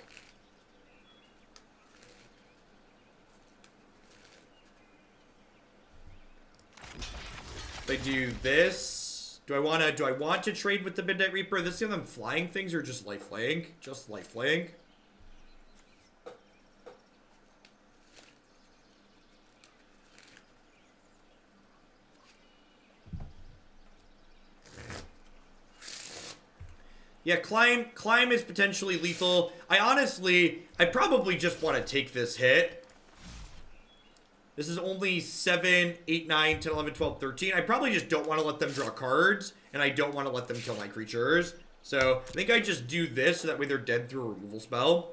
They do this. Do I want to trade with the Midnight Reaper? This give them flying things or just lifelink? Just lifelink. Yeah, climb is potentially lethal. I probably just want to take this hit. This is only 7, 8, 9, 10, 11, 12, 13. I probably just don't want to let them draw cards, and I don't want to let them kill my creatures. So, I think I just do this, so that way they're dead through a removal spell.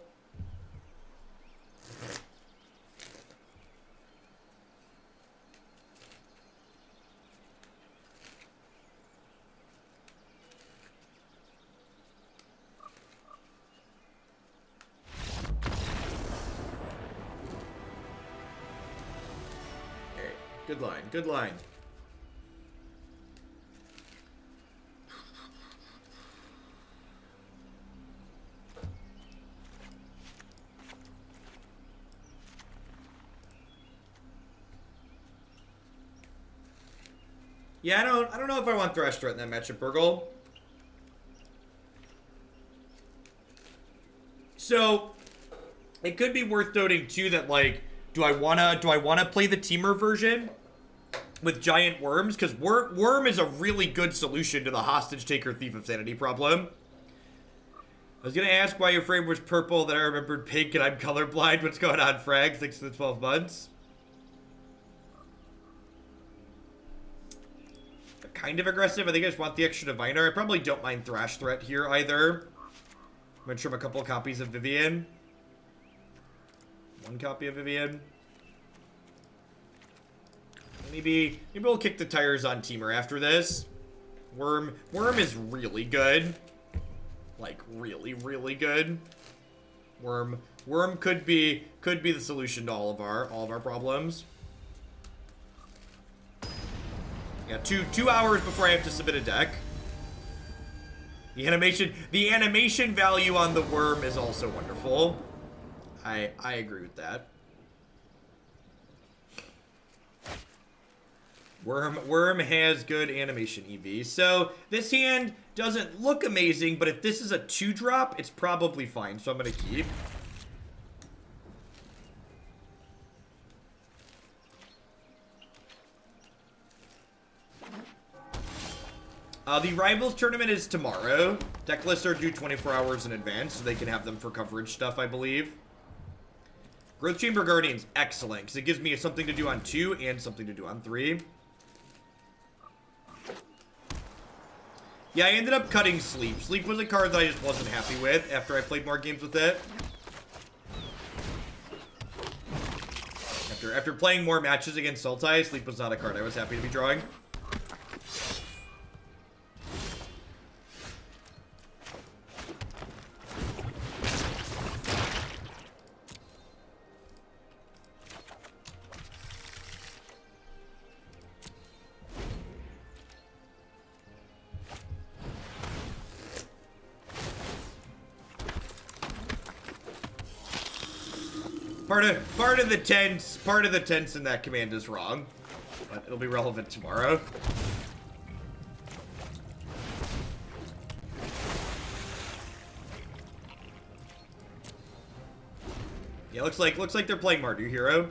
Good line, good line. Yeah, I don't know if I want Thresh Threat in that matchup, Burgle. So, it could be worth noting too that like, do I wanna play the Teamer version with giant worms? Because worm is a really good solution to the hostage taker Thief of Sanity problem. I was gonna ask why your frame was purple, then I remembered pink and I'm colorblind. What's going on, Frag? Thanks for the 12 months. They're kind of aggressive. I think I just want the extra Diviner. I probably don't mind Thrash Threat here either. I'm gonna trim a couple copies of Vivien. 1 copy of Vivien. Maybe we'll kick the tires on Teamer after this. Worm is really good. Like really, really good. Worm could be the solution to all of our problems. Yeah, two hours before I have to submit a deck. The animation value on the worm is also wonderful. I agree with that. Worm has good animation EV. So this hand doesn't look amazing, but if this is a 2-drop, it's probably fine. So I'm gonna keep. The Rivals tournament is tomorrow. Deck lists are due 24 hours in advance, so they can have them for coverage stuff, I believe. Growth Chamber Guardian's excellent, because it gives me something to do on 2 and something to do on 3. Yeah, I ended up cutting Sleep. Sleep was a card that I just wasn't happy with after I played more games with it. After playing more matches against Sultai, Sleep was not a card I was happy to be drawing. Part of the tense in that command is wrong, but it'll be relevant tomorrow. Yeah, looks like they're playing Mardu Hero.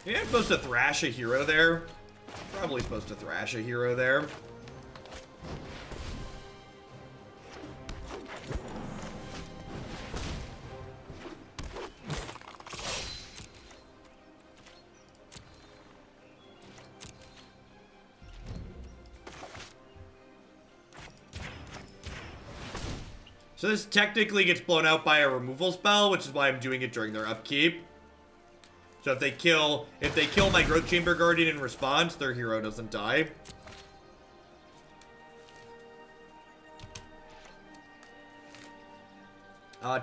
Maybe I'm supposed to thrash a hero there. Probably supposed to thrash a hero there. So this technically gets blown out by a removal spell, which is why I'm doing it during their upkeep. So if they kill my Growth Chamber Guardian in response, their hero doesn't die.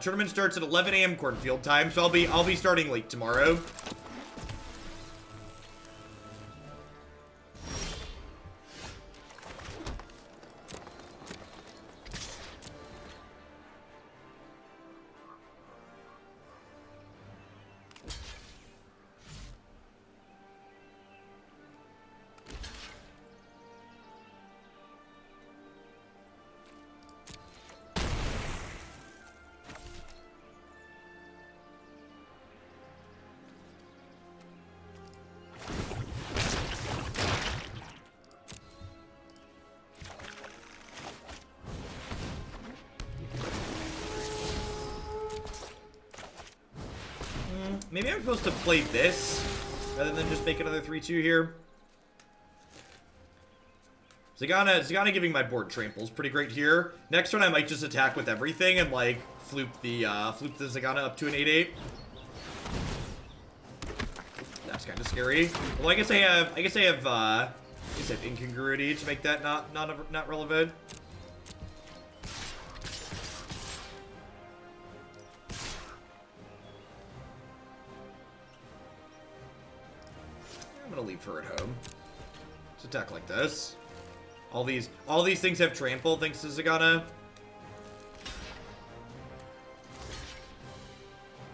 Tournament starts at 11 a.m. Cornfield time, so I'll be starting late tomorrow. Maybe I'm supposed to play this rather than just make another 3-2 here. Zegana giving my board tramples pretty great here. Next turn I might just attack with everything and like floop the Zegana up to an 8/8. That's kind of scary. Well, I guess I have Incongruity to make that not relevant. I'm gonna leave her at home. Let's attack like this. All these things have trample thanks to Zegana.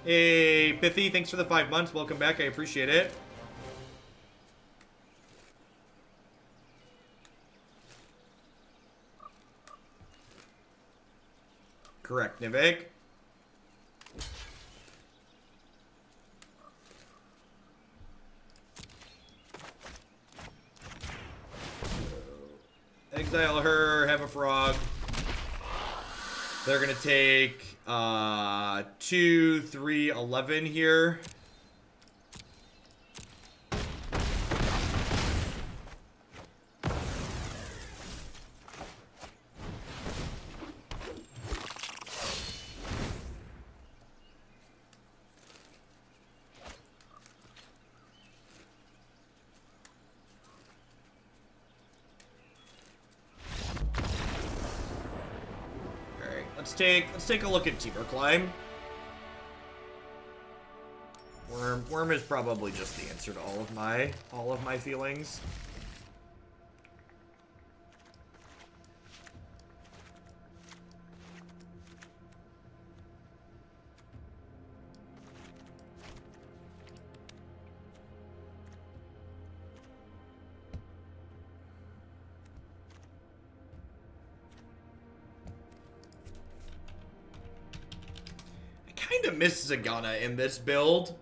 Hey, Pithy, thanks for the 5 months. Welcome back. I appreciate it. Correct, Nivek. Exile her, have a frog. They're gonna take 2, 3, 11 here. Let's take a look at Timber Climb. Wurm is probably just the answer to all of my feelings. I miss Zegana in this build.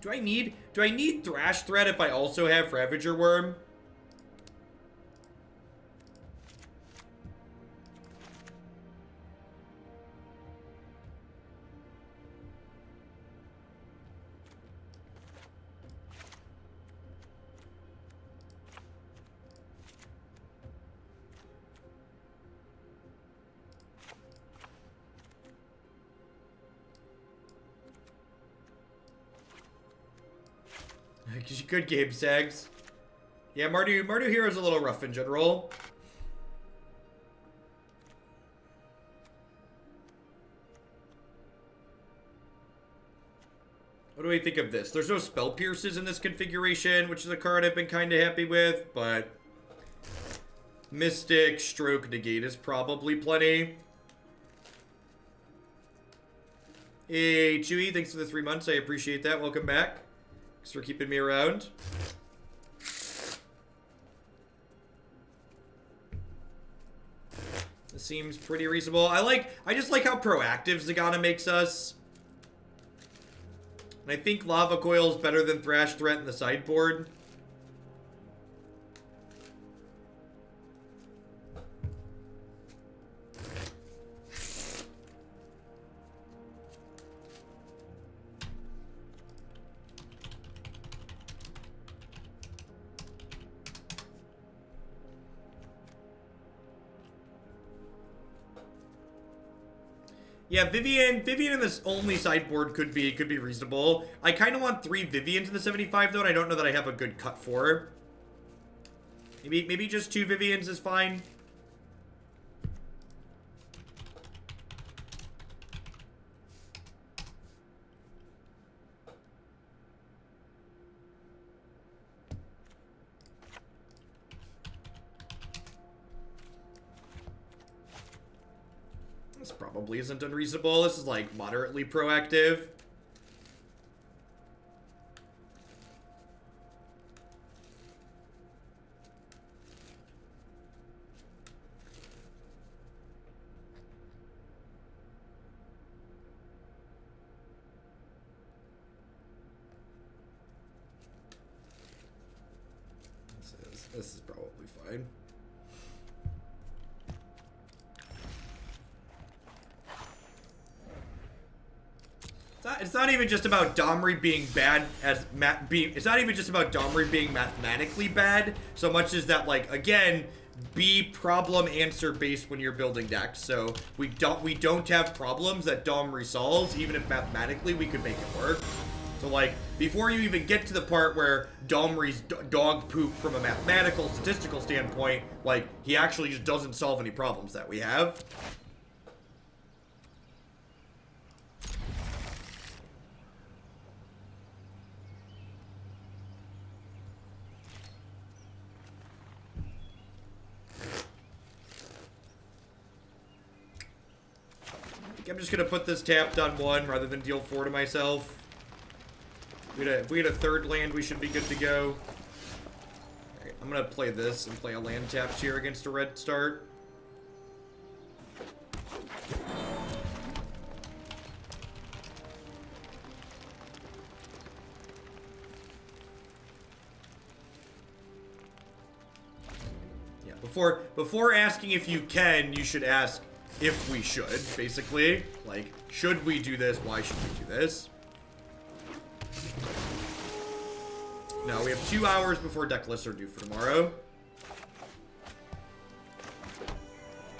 Do I need Thrash Threat if I also have Ravager Wurm? Good game, Sags. Yeah, Mardu Hero's a little rough in general. What do we think of this? There's no Spell Pierces in this configuration, which is a card I've been kind of happy with, but Mystic, Stroke, Negate is probably plenty. Hey, Chewy, thanks for the 3 months. I appreciate that. Welcome back. Thanks for keeping me around. This seems pretty reasonable. I just like how proactive Zegana makes us. And I think Lava Coil is better than Thrash Threat in the sideboard. Yeah, Vivien in this only sideboard could be reasonable. I kind of want 3 Viviens in the 75 though, and I don't know that I have a good cut for her. Maybe just 2 Viviens is fine. This probably isn't unreasonable. This is like moderately proactive. This is probably fine. It's not even just about Domri being bad as it's not even just about Domri being mathematically bad so much as that, like, again, be problem answer based when you're building decks. So we don't have problems that Domri solves, even if mathematically we could make it work. So, like, before you even get to the part where Domri's dog poop from a mathematical, statistical standpoint, like, he actually just doesn't solve any problems that we have. I think I'm just gonna put this tapped on 1 rather than deal 4 to myself. If we had a 3rd land, we should be good to go. Alright, I'm gonna play this and play a land tapped here against a red start. Yeah, before asking if you can, you should ask if we should, basically. Like, should we do this? Why should we do this? No, we have 2 hours before deck lists are due for tomorrow.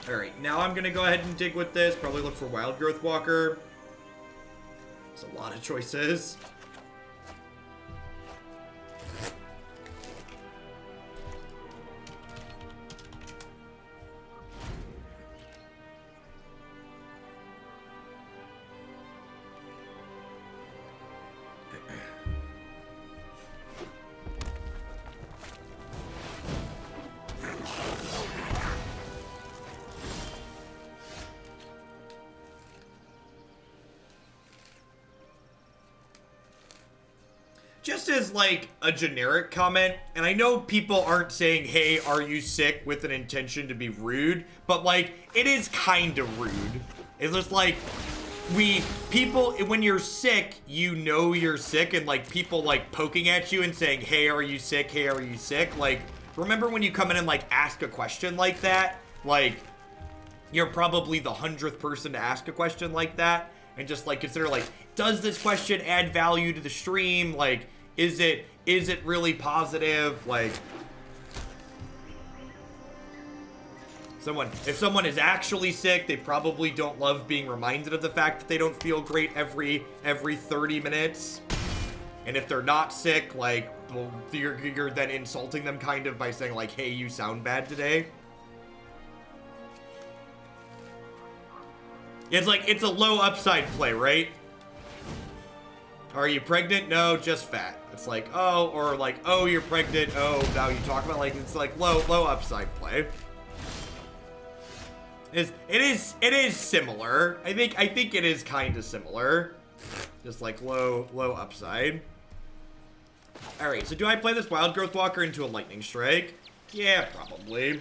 Alright, now I'm gonna go ahead and dig with this. Probably look for Wildgrowth Walker. There's a lot of choices. Just as, like, a generic comment, and I know people aren't saying, hey, are you sick, with an intention to be rude, but, like, it is kind of rude. It's just, like, when you're sick, you know you're sick, and, like, people, like, poking at you and saying, hey, are you sick, hey, are you sick? Like, remember when you come in and, like, ask a question like that? Like, you're probably the 100th person to ask a question like that, and just, like, consider, like, does this question add value to the stream? Like, is it really positive? Like, if someone is actually sick, they probably don't love being reminded of the fact that they don't feel great every 30 minutes. And if they're not sick, like, well, you're then insulting them kind of by saying, like, hey, you sound bad today. It's like, it's a low upside play, right? Are you pregnant? No, just fat. It's like, oh, or like, oh, you're pregnant. Oh, now you talk about, like, it's like low upside play. It is similar. I think it is kind of similar. Just like low upside. All right, so do I play this Wildgrowth Walker into a Lightning Strike? Yeah, probably.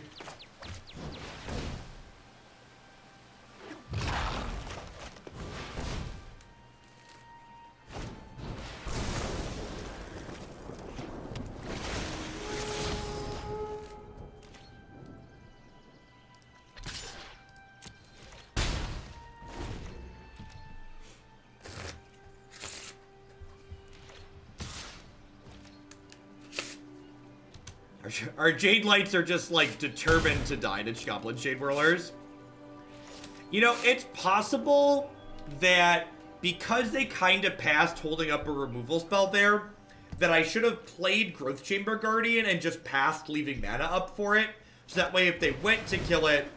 Our Jade Lights are just, like, determined to die to Goblin Shade Whirlers. You know, it's possible that because they kind of passed holding up a removal spell there, that I should have played Growth Chamber Guardian and just passed leaving mana up for it. So that way if they went to kill it,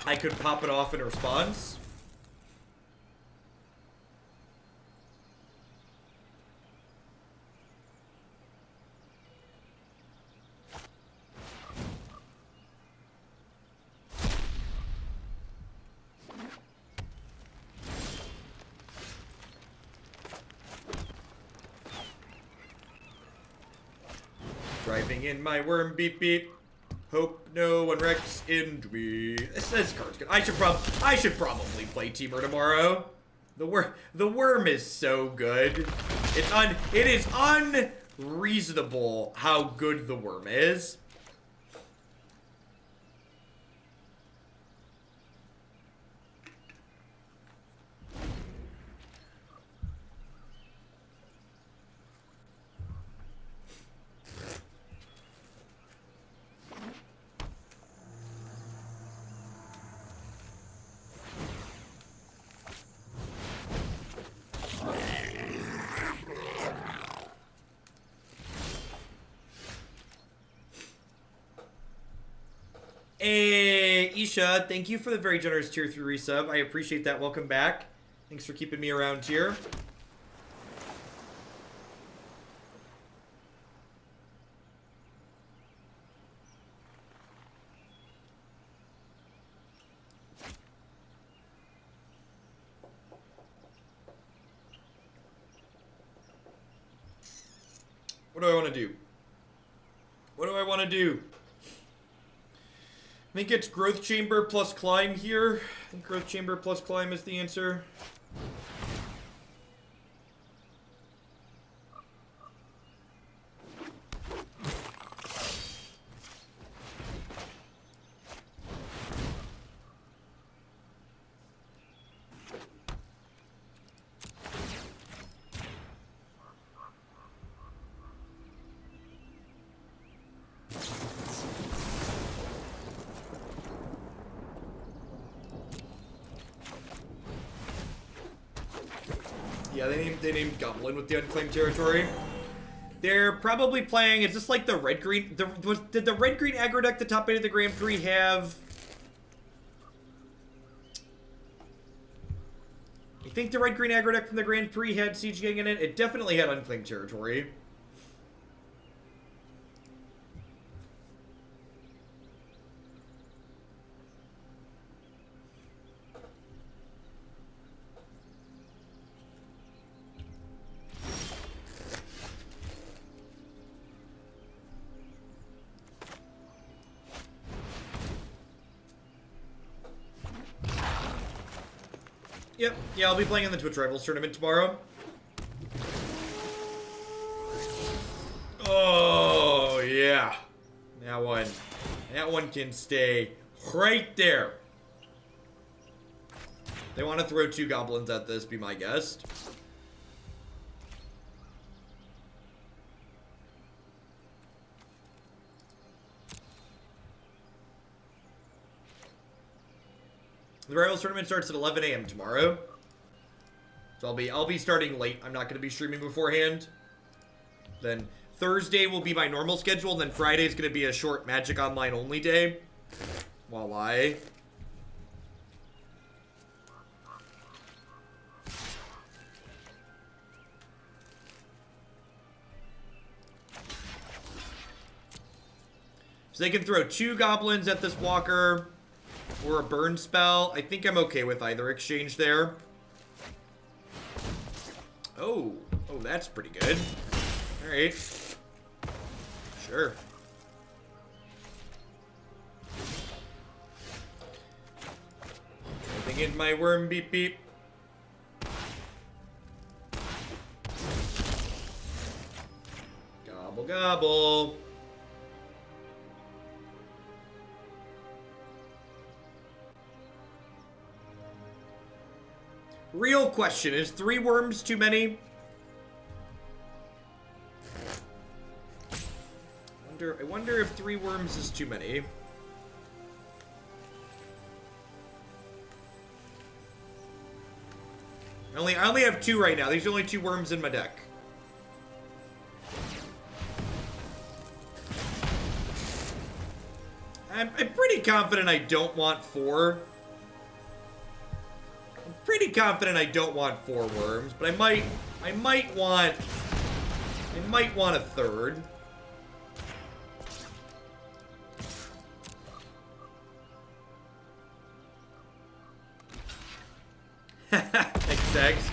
I could pop it off in response. Driving in my worm, beep beep. Hope no one wrecks into me. This card's good. I should probably play Teamer tomorrow. The worm is so good. It is unreasonable how good the worm is. Hey, Isha, thank you for the very generous tier 3 resub. I appreciate that. Welcome back. Thanks for keeping me around here. What do I want to do? What do I want to do? I think it's Growth Chamber plus Climb here. I think Growth Chamber plus Climb is the answer. Yeah, they named Goblin with the unclaimed territory. They're probably playing. Is this like the red green? Did the red green aggro deck the top 8 of the Grand Prix have? I think the red green aggro deck from the Grand Prix had Siege Gang in it. It definitely had unclaimed territory. Yep, yeah, I'll be playing in the Twitch Rivals tournament tomorrow. Oh, yeah. That one can stay right there. They want to throw 2 goblins at this, be my guest. The Rivals tournament starts at 11 a.m. tomorrow. So I'll be starting late. I'm not going to be streaming beforehand. Then Thursday will be my normal schedule, and then Friday is going to be a short Magic Online only day. While I... So they can throw 2 goblins at this walker. Or a burn spell. I think I'm okay with either exchange there. Oh, that's pretty good. Alright. Sure. Nothing in my worm, beep beep. Gobble gobble. Real question, is 3 worms too many? I wonder if 3 worms is too many. I only have 2 right now. These are only 2 worms in my deck. I'm pretty confident I don't want 4. I'm pretty confident I don't want 4 worms, but I might want a third. Thanks.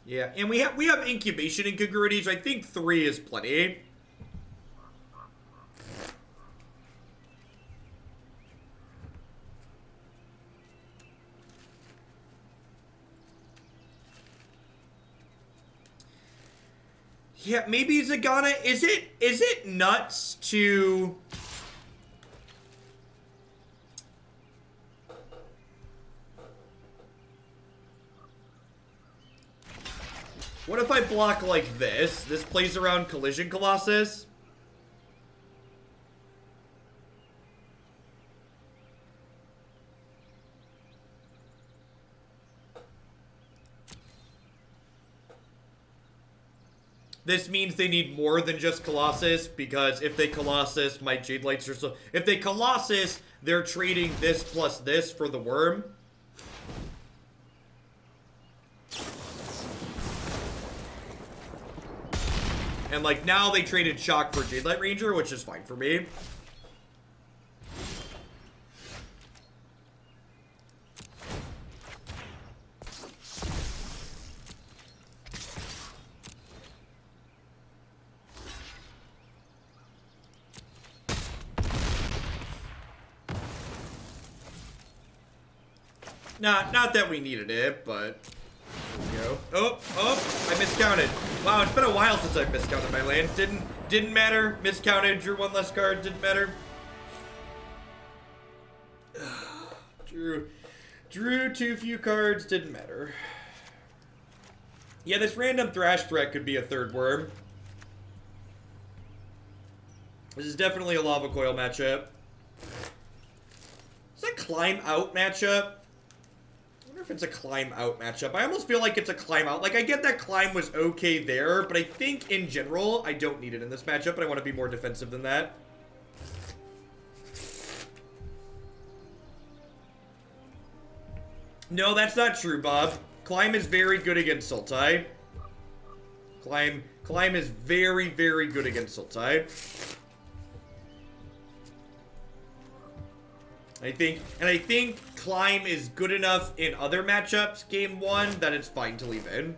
Yeah, and we have incubation incongruity, so I think 3 is plenty. Yeah, maybe Zegana. Is it nuts to... What if I block like this? This plays around Collision Colossus. This means they need more than just Colossus, because if they Colossus, my Jadelights are so... If they Colossus, they're trading this plus this for the worm. And, like, now they traded Shock for Jadelight Ranger, which is fine for me. Not that we needed it, but... There we go. Oh, I miscounted. Wow, it's been a while since I've miscounted my lands. Didn't matter. Miscounted, drew 1 less card, didn't matter. Drew too few cards, didn't matter. Yeah, this random Thrash threat could be a third worm. This is definitely a Lava Coil matchup. Is that Climb Out matchup? I wonder if it's a Climb Out matchup. I almost feel like it's a Climb Out. Like, I get that Climb was okay there, but I think, in general, I don't need it in this matchup, and I want to be more defensive than that. No, that's not true, Bob. Climb is very good against Sultai. Climb is very, very good against Sultai. I think Climb is good enough in other matchups, game 1, that it's fine to leave in.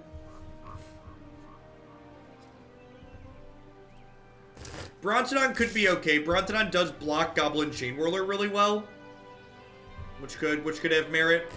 Brontodon could be okay. Brontodon does block Goblin Chain Whirler really well, which could have merit.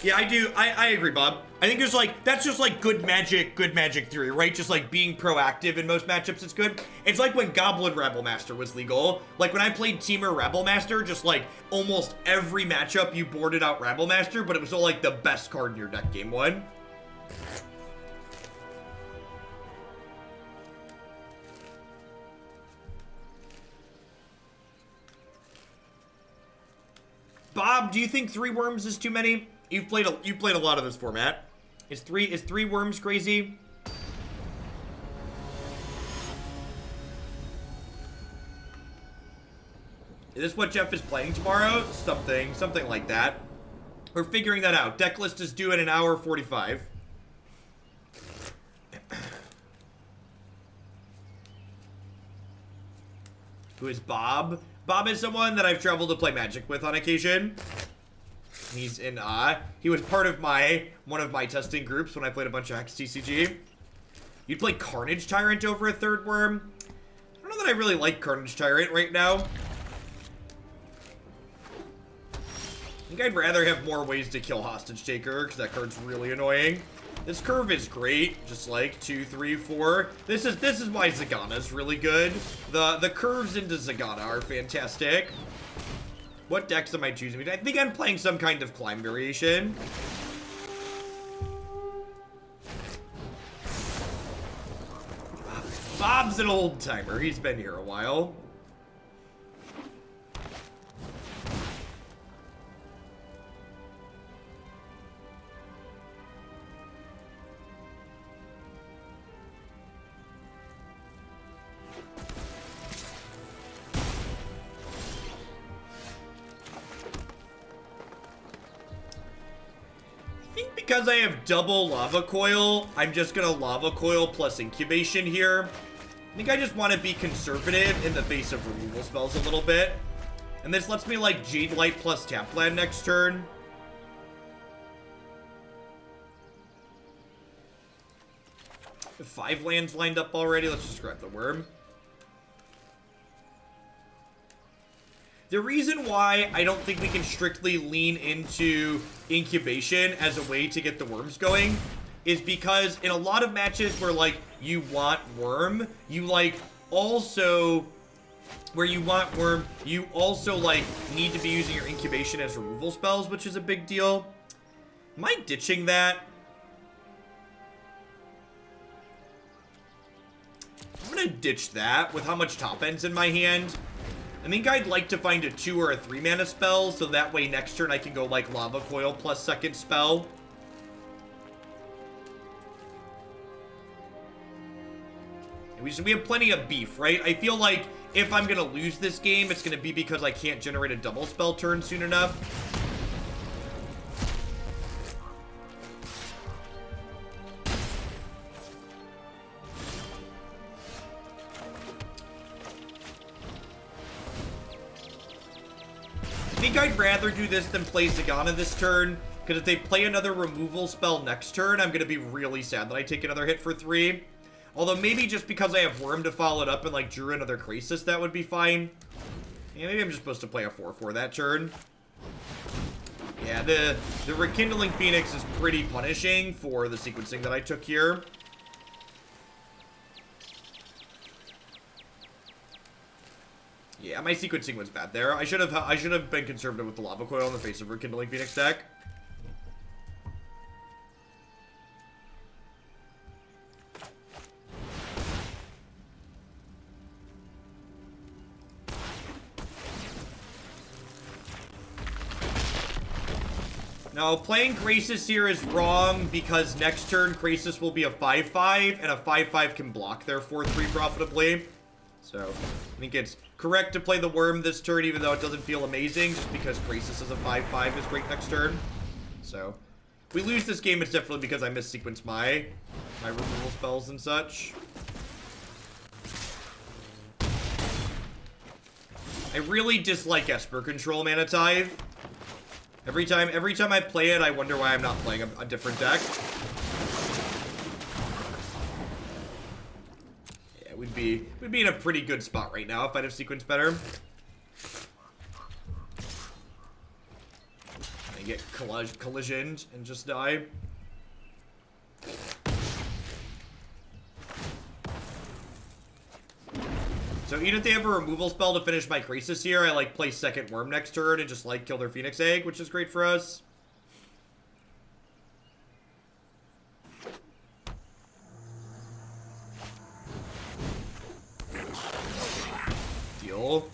Yeah, I do. I agree, Bob. I think there's like, that's just like good magic theory, right? Just like being proactive in most matchups is good. It's like when Goblin Rabblemaster was legal. Like when I played Teamer Rabblemaster, just like almost every matchup you boarded out Rabblemaster, but it was all like the best card in your deck game 1. Bob, do you think 3 worms is too many? You've played a lot of this format. Is three worms crazy? Is this what Jeff is playing tomorrow? Something like that. We're figuring that out. Deck list is due in 1 hour 45. Who is Bob? Bob is someone that I've traveled to play Magic with on occasion. He's in, he was part of one of my testing groups when I played a bunch of XTCG. You'd play Carnage Tyrant over a third worm? I don't know that I really like Carnage Tyrant right now. I think I'd rather have more ways to kill Hostage Taker, because that card's really annoying. This curve is great, just like 2, 3, 4. This is why Zegana's really good. The curves into Zegana are fantastic. What decks am I choosing? I think I'm playing some kind of Climb variation. Bob's an old timer. He's been here a while. Because I have double Lava Coil, I'm just gonna Lava Coil plus Incubation here. I think I just want to be conservative in the face of removal spells a little bit. And this lets me like Jadelight plus Tapland next turn. The 5 lands lined up already. Let's just grab the Worm. The reason why I don't think we can strictly lean into Incubation as a way to get the Worms going is because in a lot of matches where, like, you want Worm, you, like, also... Where you want Worm, you also, like, need to be using your Incubation as removal spells, which is a big deal. Am I ditching that? I'm gonna ditch that with how much top end's in my hand. I think I'd like to find a 2 or a 3 mana spell, so that way next turn I can go like Lava Coil plus second spell. And we have plenty of beef, right? I feel like if I'm gonna lose this game, it's gonna be because I can't generate a double spell turn soon enough. I think I'd rather do this than play Zegana this turn, because if they play another removal spell next turn, I'm going to be really sad that I take another hit for 3. Although maybe just because I have Worm to follow it up and like drew another Krasis, that would be fine. Yeah, maybe I'm just supposed to play a 4/4 that turn. Yeah, the Rekindling Phoenix is pretty punishing for the sequencing that I took here. Yeah, my sequencing was bad there. I should have been conservative with the Lava Coil in the face of Rekindling Phoenix deck. Now, playing Krasis here is wrong because next turn Krasis will be a 5/5, and a 5/5 can block their 4/3 profitably. So, I think it's correct to play the Worm this turn, even though it doesn't feel amazing, just because Krasis as a 5/5 is great next turn. So, if we lose this game, it's definitely because I missequenced my removal spells and such. I really dislike Esper Control Mana Tithe. Every time I play it, I wonder why I'm not playing a different deck. We'd be in a pretty good spot right now if I'd have sequenced better. And get collisioned and just die. So even if they have a removal spell to finish my Krasis here, I like play second Worm next turn and just like kill their Phoenix Egg, which is great for us. Deal.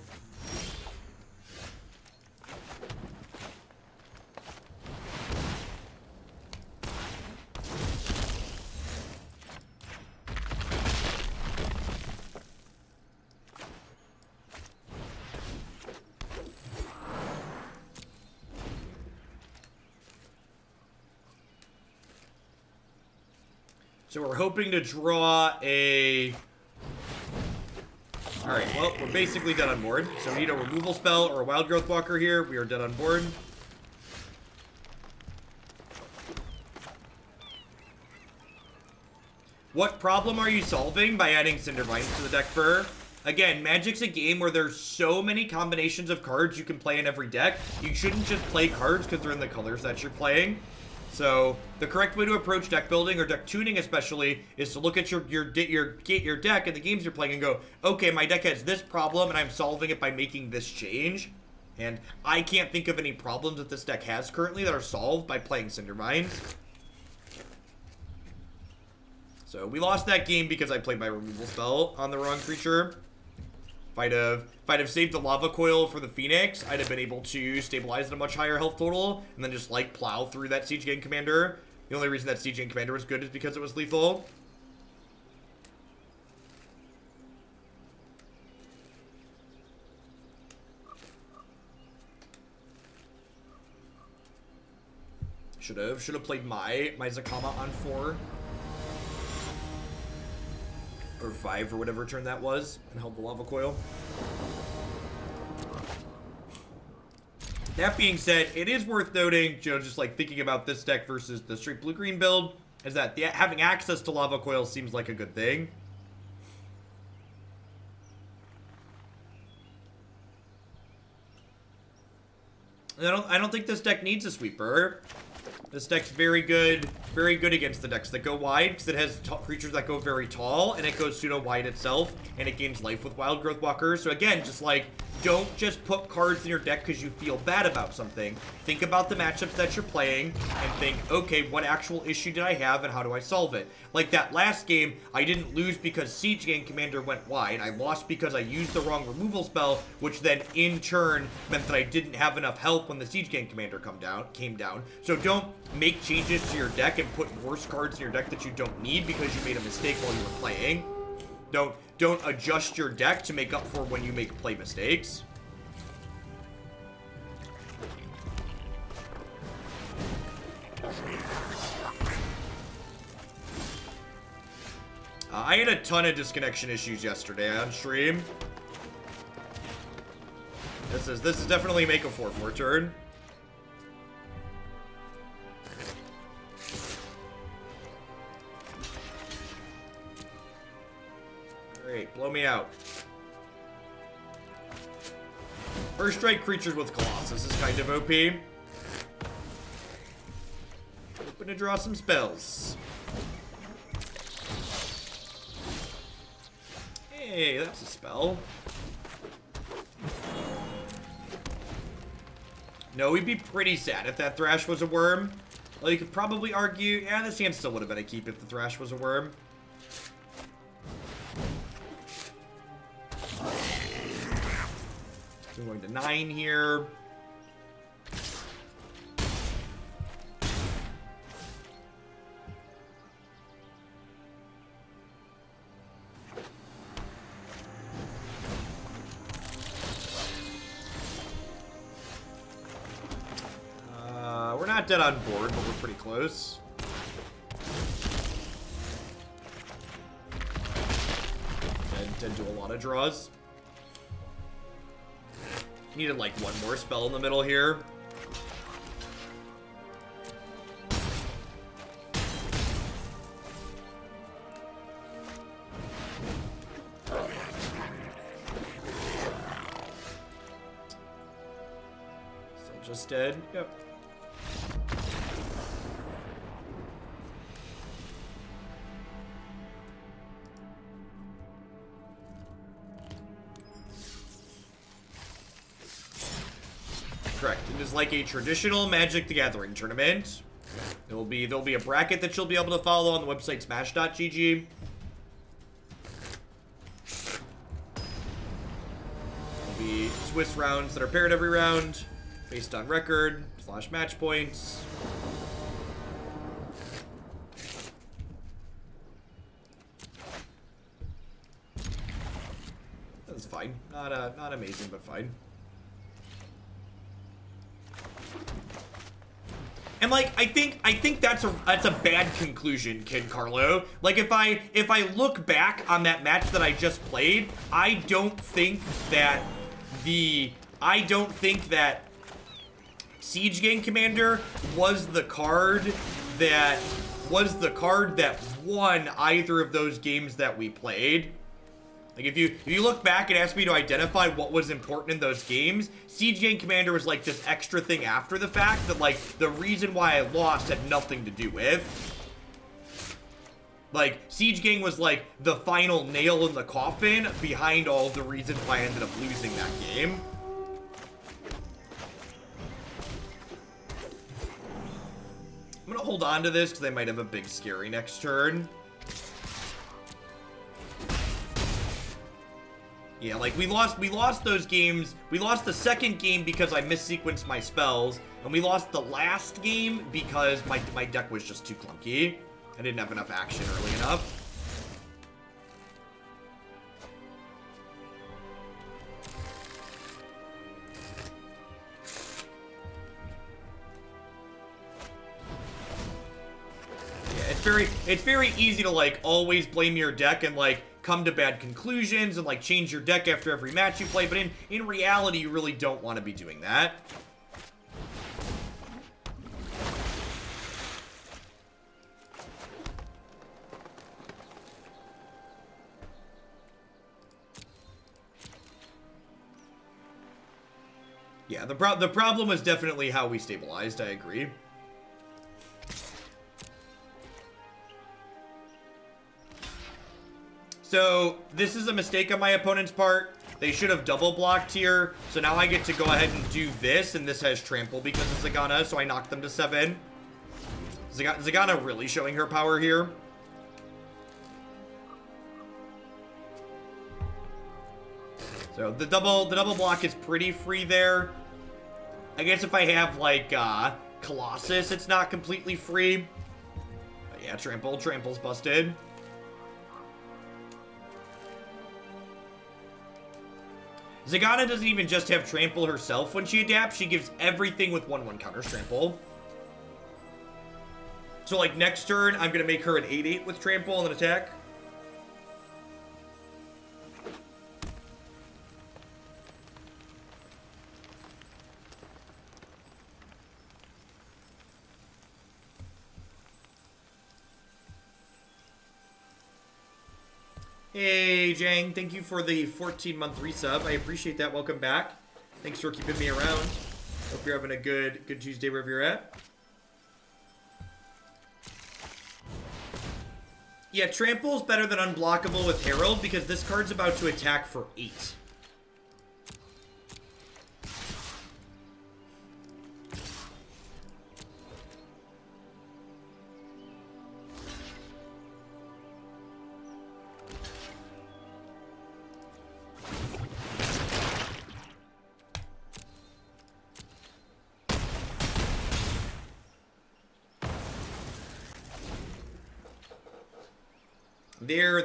So we're hoping to draw a... Alright, well, we're basically dead on board. So we need a removal spell or a Wildgrowth Walker here. We are dead on board. What problem are you solving by adding Cindervines to the deck, Burr? Again, Magic's a game where there's so many combinations of cards you can play in every deck. You shouldn't just play cards because they're in the colors that you're playing. So, the correct way to approach deck building, or deck tuning especially, is to look at your deck and the games you're playing and go, okay, my deck has this problem and I'm solving it by making this change. And I can't think of any problems that this deck has currently that are solved by playing Cindervines. So we lost that game because I played my removal spell on the wrong creature. If I'd have saved the Lava Coil for the Phoenix, I'd have been able to stabilize at a much higher health total, and then just, like, plow through that Siege Gang Commander. The only reason that Siege Gang Commander was good is because it was lethal. Should have played my Zegana on 4. Or 5, or whatever turn that was, and held the Lava Coil. That being said, it is worth noting, you know, just like thinking about this deck versus the straight blue-green build, is that having access to Lava Coil seems like a good thing. And I don't think this deck needs a sweeper. This deck's very good against the decks that go wide, because it has creatures that go very tall, and it goes pseudo wide itself, and it gains life with Wildgrowth Walker. So again, just like, don't just put cards in your deck because you feel bad about something. Think about the matchups that you're playing, and think, okay, what actual issue did I have, and how do I solve it? Like that last game, I didn't lose because Siege Gang Commander went wide. I lost because I used the wrong removal spell, which then, in turn, meant that I didn't have enough health when the Siege Gang Commander came down. So don't make changes to your deck and put worse cards in your deck that you don't need because you made a mistake while you were playing. Don't adjust your deck to make up for when you make play mistakes. I had a ton of disconnection issues yesterday on stream. This is definitely make a 4/4 turn. Great, blow me out. First strike creatures with Colossus is kind of OP. Hoping to draw some spells. Hey, that's a spell. No, we'd be pretty sad if that Thrash was a worm. Well, you could probably argue, yeah, this hand still would have been a keep if the Thrash was a worm. So we're going to 9 here. We're not dead on board, but we're pretty close. Dead to a lot of draws. Needed like one more spell in the middle here. Still just dead. Yep. Correct. It is like a traditional Magic the Gathering tournament. There'll be a bracket that you'll be able to follow on the website smash.gg. There'll be Swiss rounds that are paired every round, based on record / match points. That's fine. Not amazing, but fine. And like I think that's a bad conclusion, Kid Carlo. Like if I look back on that match that I just played, I don't think that Siege Gang Commander was the card that won either of those games that we played. Like, if you look back and ask me to identify what was important in those games, Siege Gang Commander was, like, this extra thing after the fact that, like, the reason why I lost had nothing to do with. Like, Siege Gang was, like, the final nail in the coffin behind all of the reasons why I ended up losing that game. I'm gonna hold on to this because I might have a big scary next turn. Yeah, like we lost those games. We lost the second game because I missequenced my spells, and we lost the last game because my deck was just too clunky. I didn't have enough action early enough. It's very easy to like always blame your deck and like come to bad conclusions and like change your deck after every match you play, but in reality you really don't want to be doing that. Yeah, the problem was definitely how we stabilized, I agree. So, this is a mistake on my opponent's part. They should have double blocked here. So now I get to go ahead and do this, and this has trample because of Zegana, so I knocked them to 7. Zegana really showing her power here. So the double block is pretty free there. I guess if I have like Colossus, it's not completely free. But yeah, trample's busted. Zegana doesn't even just have trample herself when she adapts. She gives everything with 1/1 counters trample. So like next turn, I'm going to make her an 8/8 with trample and an attack. Hey, Jang, thank you for the 14-month resub. I appreciate that. Welcome back. Thanks for keeping me around. Hope you're having a good Tuesday wherever you're at. Yeah, Trample's better than Unblockable with Herald because this card's about to attack for 8.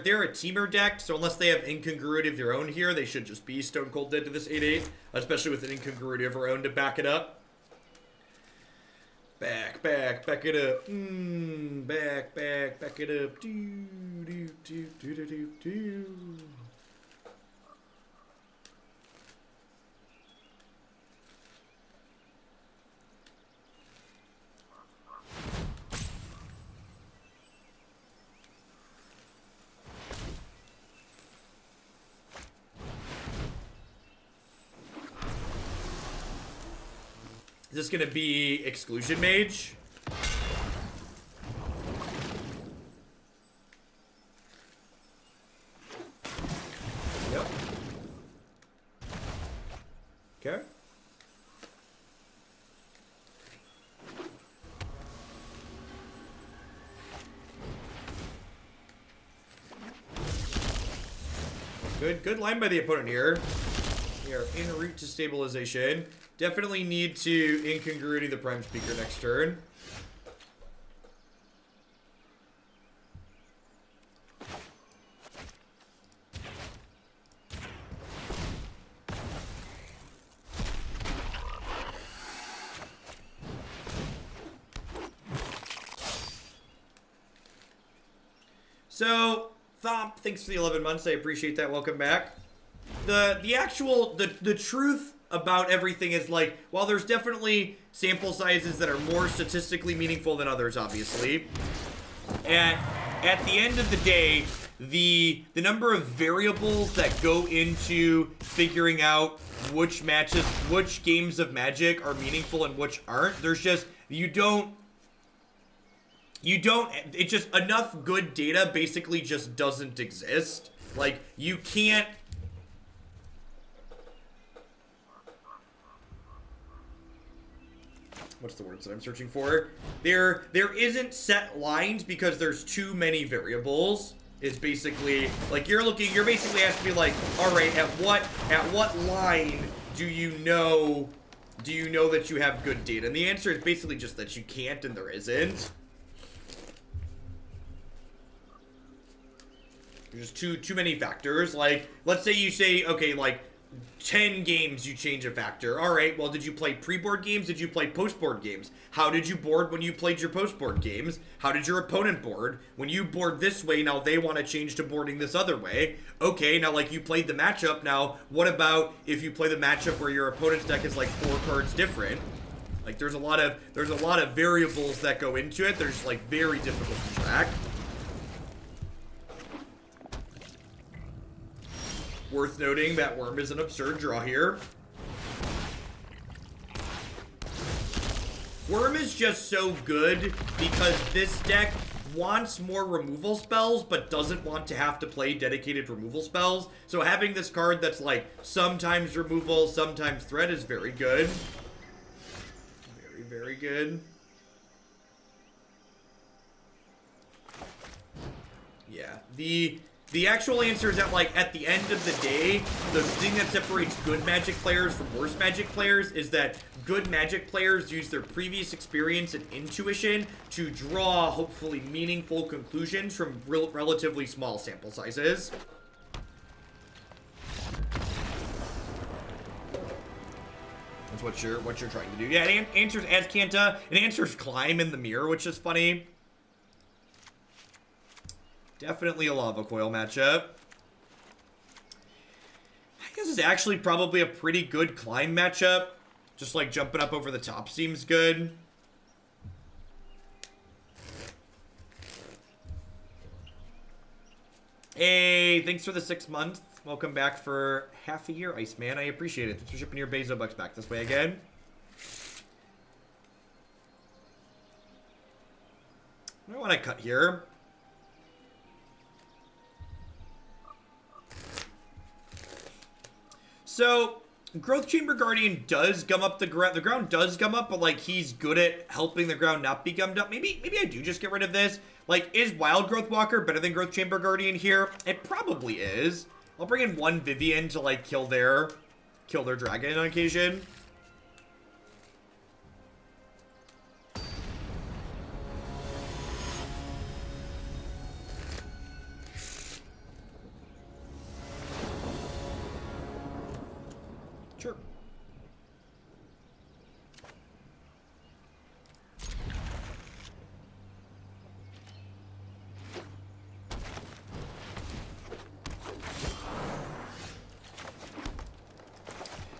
They're a teamer deck, so unless they have Incongruity of their own here, they should just be Stone Cold Dead to this 8/8, especially with an Incongruity of her own to back it up. Back it up. Back it up. Do. Is this gonna be Exclusion Mage? Yep. Okay. Good line by the opponent here. We are en route to stabilization. Definitely need to Incongruity the Prime Speaker next turn. So, Thomp, thanks for the 11 months. I appreciate that. Welcome back. The truth about everything is like, while there's definitely sample sizes that are more statistically meaningful than others, obviously, and at the end of the day, the number of variables that go into figuring out which games of Magic are meaningful and which aren't, there's just, it's just enough good data basically just doesn't exist. Like, you can't, what's the words that I'm searching for? There isn't set lines because there's too many variables. is basically like you're basically asking me like, all right, at what line do you know that you have good data? And the answer is basically just that you can't and there isn't. There's just too many factors. Like, let's say you say, okay, like 10 games you change a factor. All right, well, did you play pre-board games? Did you play post-board games? How did you board when you played your post-board games? How did your opponent board? When you board this way, now they want to change to boarding this other way. Okay, now, like, you played the matchup. Now, what about if you play the matchup where your opponent's deck is, like, 4 cards different? Like, there's a lot of variables that go into it. They're just, like, very difficult to track. Worth noting that Wurm is an absurd draw here. Wurm is just so good because this deck wants more removal spells but doesn't want to have to play dedicated removal spells. So having this card that's like sometimes removal, sometimes threat is very good. Very, very good. Yeah, the actual answer is that, like, at the end of the day, the thing that separates good Magic players from worse Magic players is that good Magic players use their previous experience and intuition to draw, hopefully, meaningful conclusions from relatively small sample sizes. That's what you're trying to do. Yeah, it answers Azcanta. It answers Climb in the Mirror, which is funny. Definitely a Lava Coil matchup. I guess it's actually probably a pretty good Climb matchup. Just like jumping up over the top seems good. Hey, thanks for the 6 months. Welcome back for half a year, Iceman. I appreciate it. Thanks for shipping your Bezo bucks back this way again. I want to cut here. So, Growth Chamber Guardian does gum up the ground. The ground does gum up, but, like, he's good at helping the ground not be gummed up. Maybe I do just get rid of this. Like, is Wildgrowth Walker better than Growth Chamber Guardian here? It probably is. I'll bring in one Vivien to, like, kill their dragon on occasion. Sure.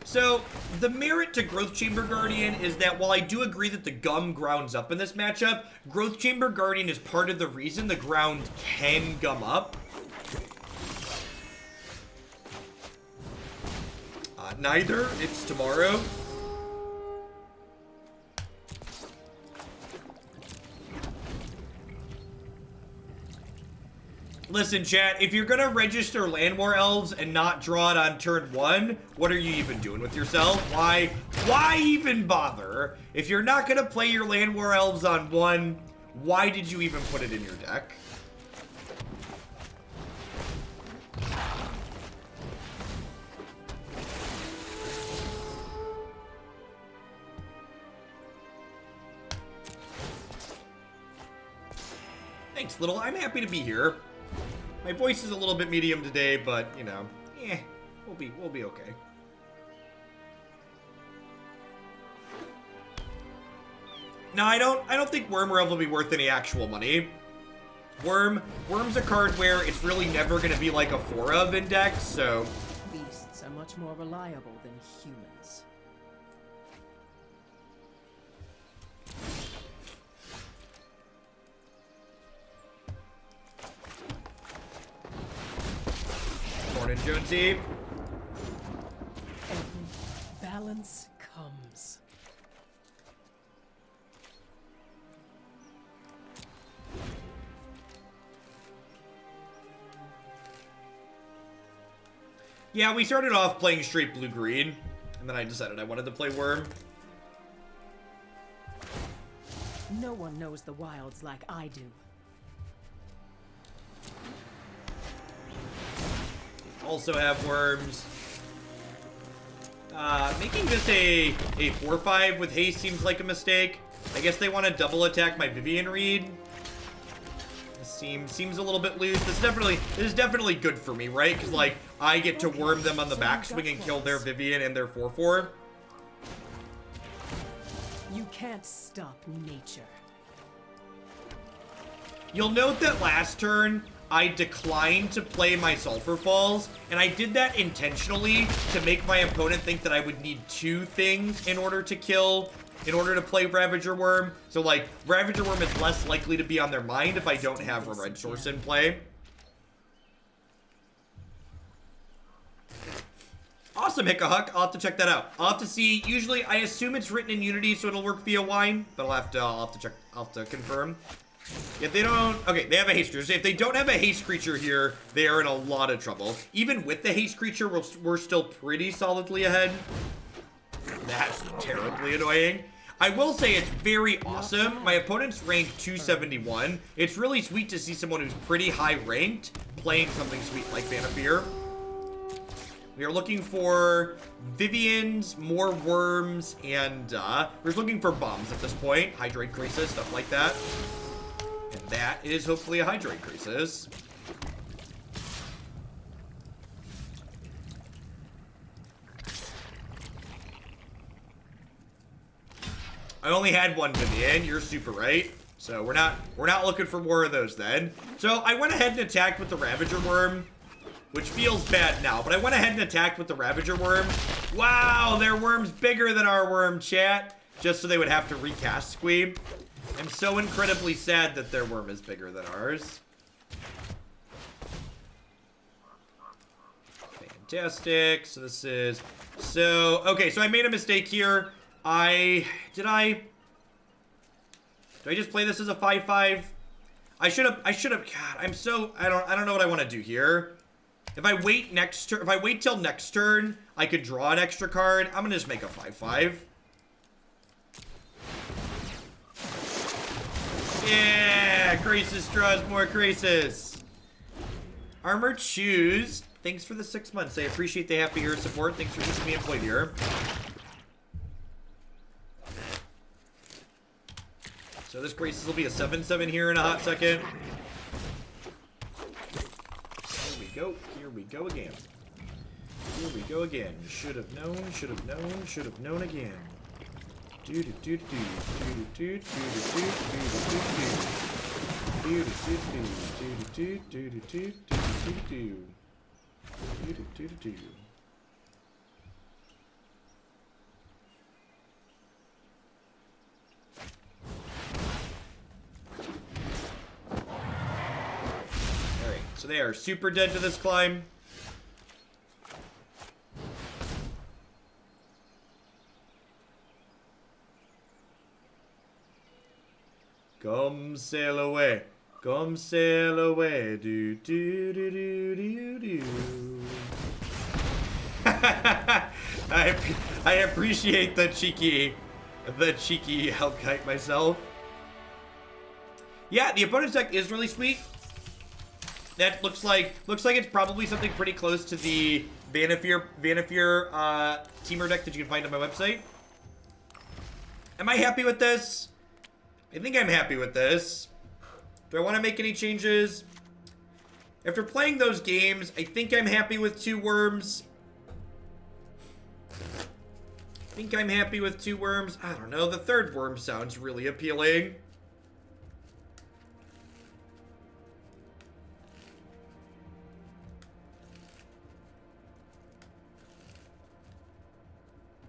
So, the merit to Growth Chamber Guardian is that while I do agree that the gum grounds up in this matchup, Growth Chamber Guardian is part of the reason the ground can gum up. Neither. It's tomorrow. Listen, chat, if you're gonna register Llanowar Elves and not draw it on turn 1, what are you even doing with yourself? Why even bother? If you're not gonna play your Llanowar Elves on 1, why did you even put it in your deck? Thanks, Little. I'm happy to be here. My voice is a little bit medium today, but, you know, we'll be okay. No, I don't think Wurm will be worth any actual money. Wurm's a card where it's really never going to be like a 4-of index, so... Beasts are much more reliable than humans. Morning, Jonesy. Every balance comes. Yeah, we started off playing straight blue-green, and then I decided I wanted to play Wurm. No one knows the wilds like I do. also have worms. Making this a 4-5 with haste seems like a mistake. I guess they want to double attack my Vivien Reid. Seems a little bit loose. This is definitely good for me, right? Because like I get to worm them on the backswing and kill their Vivien and their 4/4. You can't stop nature. You'll note that last turn I declined to play my Sulfur Falls, and I did that intentionally to make my opponent think that I would need 2 things in order to play Ravager Wurm. So, like, Ravager Wurm is less likely to be on their mind if I don't have a red source in play. Awesome, Hickahuck. I'll have to check that out. I'll have to see. Usually, I assume it's written in Unity, so it'll work via wine, but I'll have to check. I'll have to confirm. If they don't... Okay, they have a haste creature. If they don't have a haste creature here, they are in a lot of trouble. Even with the haste creature, we're still pretty solidly ahead. That's terribly annoying. I will say it's very awesome. My opponent's rank 271. It's really sweet to see someone who's pretty high ranked playing something sweet like Fan of Fear. We are looking for Viviens, more worms, and we're just looking for bombs at this point. Hydroid Krasis, stuff like that. And that is hopefully a Hydroid Krasis. I only had one Vivien. You're super right. So we're not looking for more of those then. So I went ahead and attacked with the Ravager Wurm, which feels bad now, but I went ahead and attacked with the Ravager Wurm. Wow, their worm's bigger than our worm, chat. Just so they would have to recast Squeeb. I'm so incredibly sad that their worm is bigger than ours. Fantastic. So this is... So, okay, so I made a mistake here. Did I just play this as a 5-5? I should have, God, I don't know what I want to do here. If I wait till next turn, I could draw an extra card. I'm gonna just make a 5-5. Yeah, Krasis draws more Krasis. Armored Shoes. Thanks for the 6 months. I appreciate the happy hero support. Thanks for keeping me employed here. So this Krasis will be a 7-7 here in a hot second. Here we go. Here we go again. Here we go again. Should have known, should have known, should have known again. Do do do do do do do do do do do do do. Alright, so they are super dead to this climb. Come sail away, do do do do do do. I appreciate the cheeky Hellkite myself. Yeah, the opponent's deck is really sweet. That looks like it's probably something pretty close to the Vanafear teamer deck that you can find on my website. Am I happy with this? I think I'm happy with this. Do I want to make any changes? After playing those games, I think I'm happy with 2 worms. I think I'm happy with 2 worms. I don't know. The 3rd worm sounds really appealing.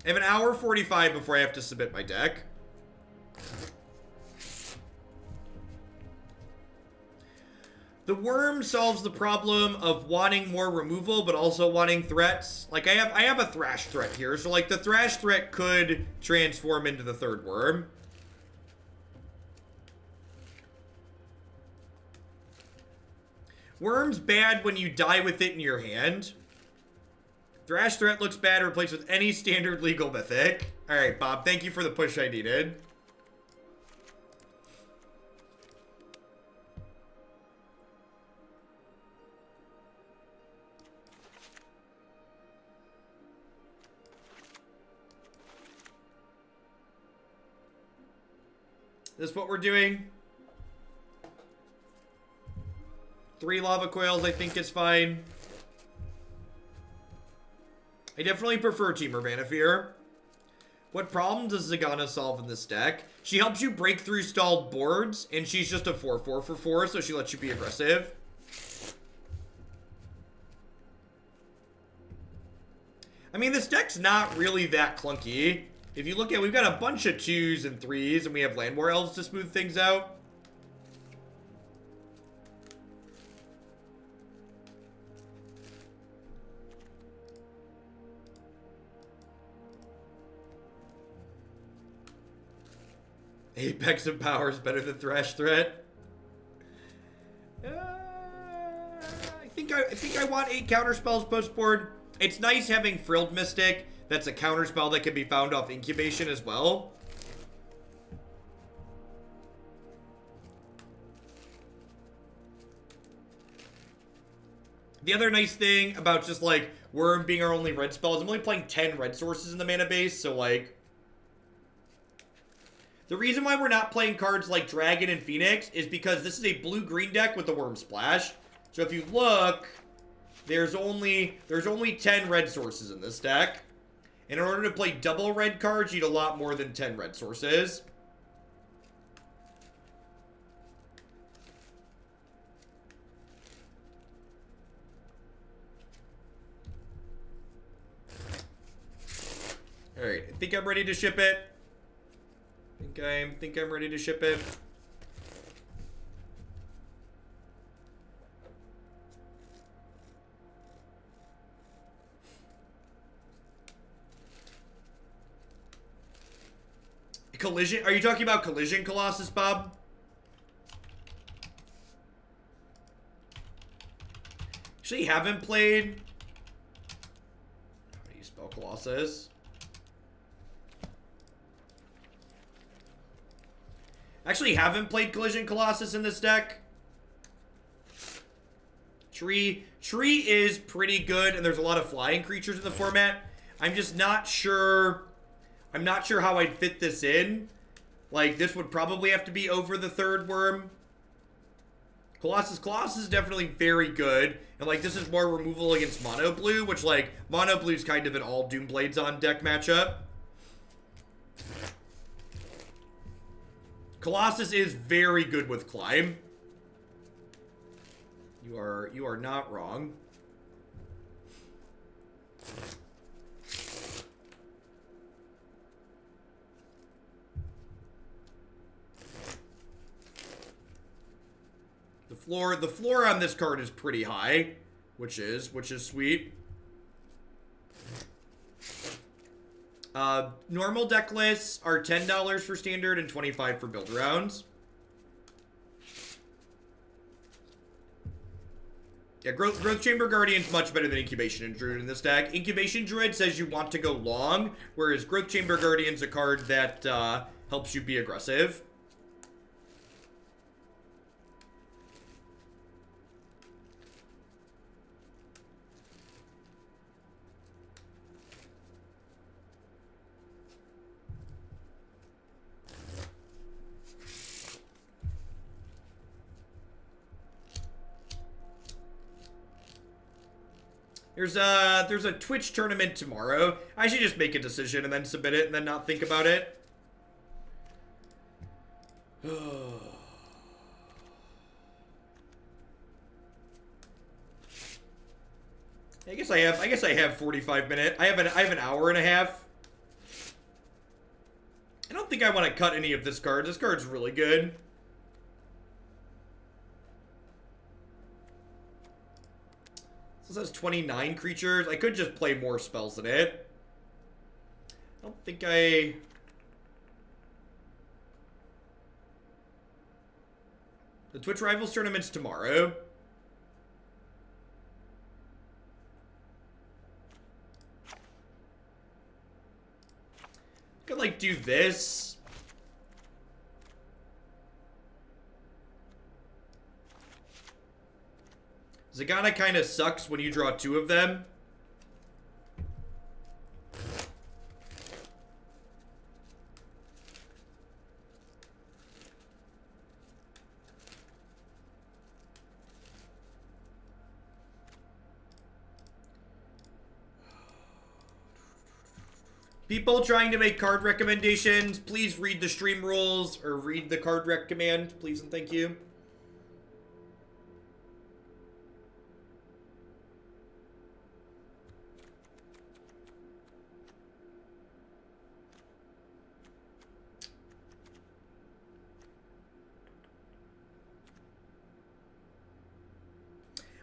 I have an hour 45 before I have to submit my deck. The worm solves the problem of wanting more removal, but also wanting threats. Like, I have a thrash threat here, so, like, the thrash threat could transform into the 3rd worm. Worm's bad when you die with it in your hand. Thrash threat looks bad replaced with any standard legal mythic. Alright, Bob, thank you for the push I needed. This what we're doing? 3 Lava Coils, I think is fine. I definitely prefer Team Urbanifear. What problem does Zegana solve in this deck? She helps you break through stalled boards, and she's just a 4/4 for 4, so she lets you be aggressive. I mean, this deck's not really that clunky. If you look at, we've got a bunch of 2s and 3s, and we have Llanowar Elves to smooth things out. Apex of Power is better than Thrash Threat. I think I want 8 counterspells post board. It's nice having Frilled Mystic. That's a counterspell that can be found off Incubation as well. The other nice thing about just like Wurm being our only red spell is I'm only playing 10 red sources in the mana base, so like the reason why we're not playing cards like Dragon and Phoenix is because this is a blue-green deck with the Wurm Splash. So if you look, there's only 10 red sources in this deck. And in order to play double red cards, you need a lot more than 10 red sources. Alright, I think I'm ready to ship it. Think I'm ready to ship it. Collision? Are you talking about Collision Colossus, Bob? Actually, haven't played. How do you spell Colossus? Actually, haven't played Collision Colossus in this deck. Tree is pretty good, and there's a lot of flying creatures in the format. I'm just not sure. I'm not sure how I'd fit this in. Like, this would probably have to be over the 3rd Wurm. Colossus is definitely very good. And, like, this is more removal against Mono Blue, which, like, Mono Blue's kind of an all Doomblades on deck matchup. Colossus is very good with Climb. You are not wrong. The floor on this card is pretty high, which is sweet. Normal deck lists are $10 for standard and $25 for build rounds. Yeah, Growth Chamber Guardian's much better than Incubation and Druid in this deck. Incubation Druid says you want to go long, whereas Growth Chamber Guardian's a card that helps you be aggressive. There's a Twitch tournament tomorrow. I should just make a decision and then submit it and then not think about it. I guess I have 45 minutes. I have an hour and a half. I don't think I want to cut any of this card. This card's really good. This has 29 creatures. I could just play more spells in it. I don't think I... The Twitch Rivals tournament's tomorrow. I could, like, do this. Zegana kind of sucks when you draw 2 of them. People trying to make card recommendations, please read the stream rules or read the card rec command, please and thank you.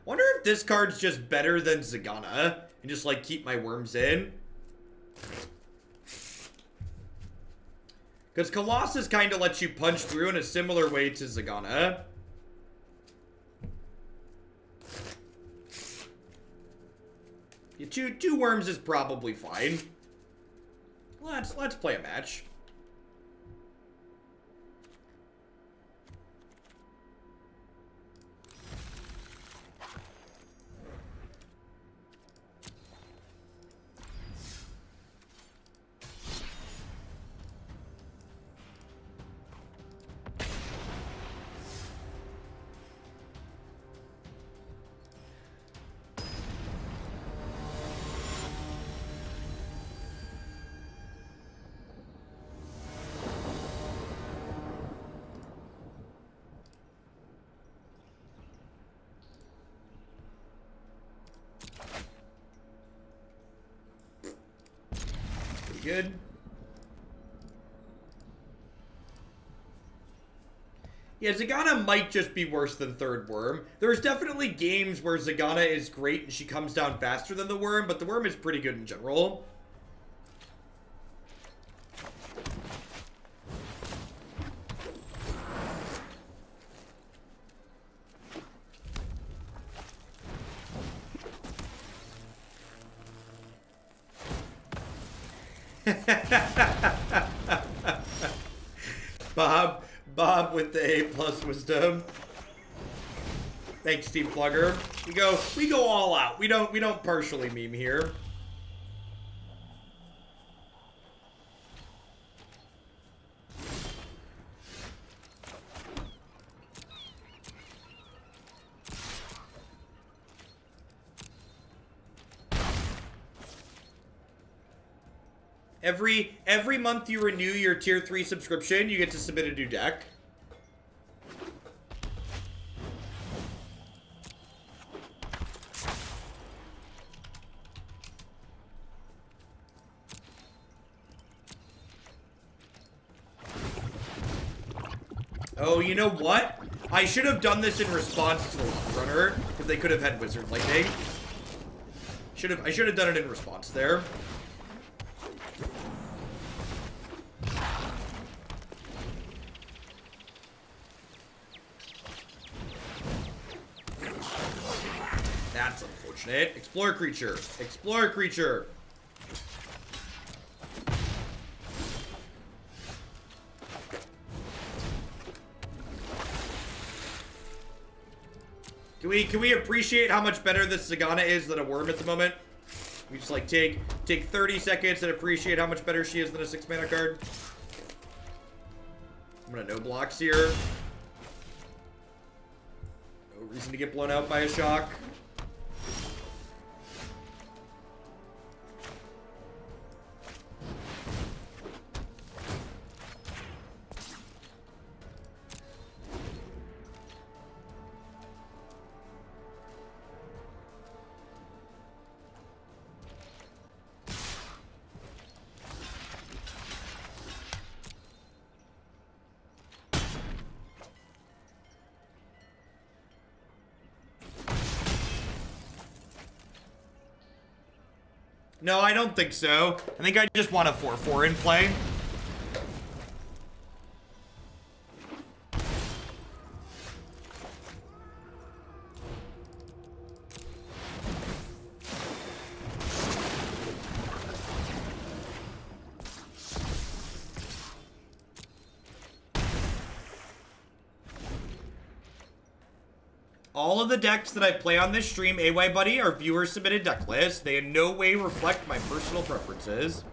Wonder if this card's just better than Zegana and just like keep my worms in. Because Colossus kind of lets you punch through in a similar way to Zegana. Yeah, two worms is probably fine. Let's play a match. Good. Yeah, Zegana might just be worse than third worm. There's definitely games where Zegana is great and she comes down faster than the worm, but the worm is pretty good in general. Bob with the A+ wisdom. Thanks, Team Plugger. We go all out. We don't partially meme here. Every month you renew your tier 3 subscription, you get to submit a new deck. Oh, you know what? I should have done this in response to the Lava Runner, because they could have had Wizard Lightning. I should have done it in response there. That's unfortunate. Explore creature. Explore creature. Can we appreciate how much better this Zegana is than a worm at the moment? We just like take 30 seconds and appreciate how much better she is than a 6-mana card. I'm gonna no blocks here. No reason to get blown out by a shock. No, I don't think so. I think I just want a 4/4 in play. All of the decks that I play on this stream, AY Buddy, are viewer-submitted deck lists. They in no way reflect my personal preferences.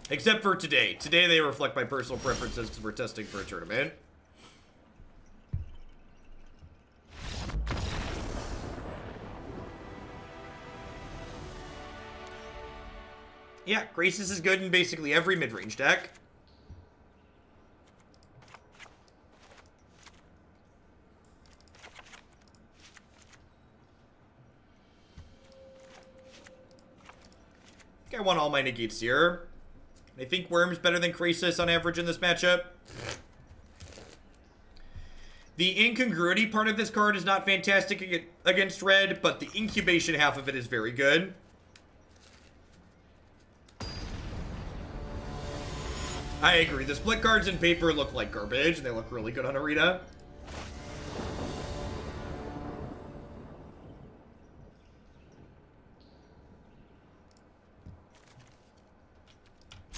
Except for today. Today they reflect my personal preferences because we're testing for a tournament. Yeah, Krasis is good in basically every mid-range deck. I think I want all my negates here. I think Wurm's better than Krasis on average in this matchup. The Incongruity part of this card is not fantastic against red, but the Incubation half of it is very good. I agree. The split cards in paper look like garbage, and they look really good on Arena.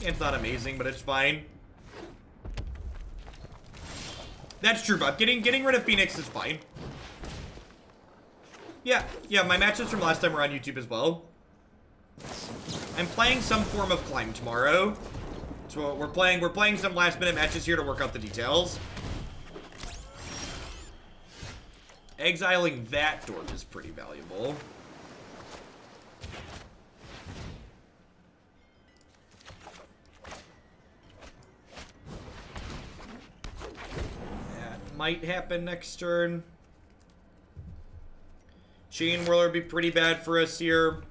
It's not amazing, but it's fine. That's true, Bob. Getting rid of Phoenix is fine. Yeah, my matches from last time were on YouTube as well. I'm playing some form of Climb tomorrow. So we're playing some last minute matches here to work out the details. Exiling that Dort is pretty valuable. That might happen next turn. Chain Whirler would be pretty bad for us here.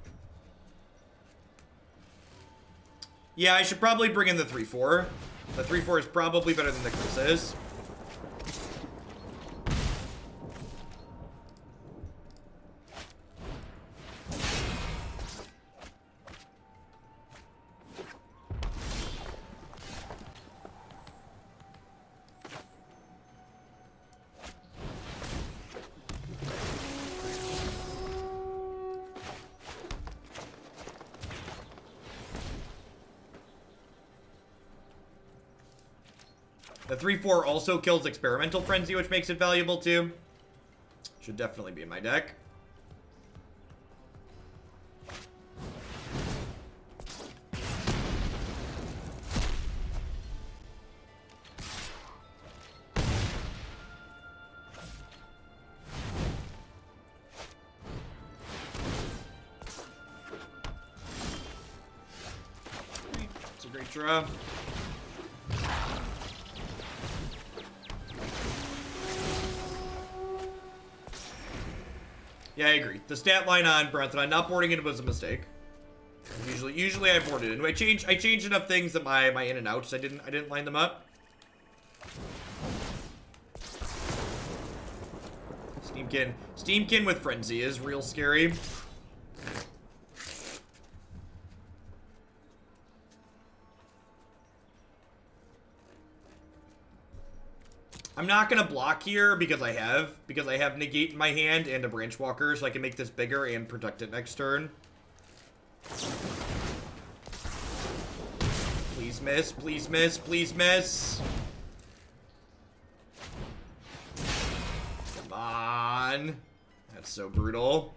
Yeah, I should probably bring in the 3-4. The 3-4 is probably better than the Krasis. The 3-4 also kills Experimental Frenzy, which makes it valuable too. Should definitely be in my deck. It's a great draw. Yeah, I agree. The stat line on Brontodon, not boarding it was a mistake. Usually I board it in. I changed enough things that my in and outs I didn't line them up. Steamkin with Frenzy is real scary. I'm not gonna block here because I have Negate in my hand and a Branchwalker, so I can make this bigger and protect it next turn. Please miss, please miss, please miss. Come on. That's so brutal.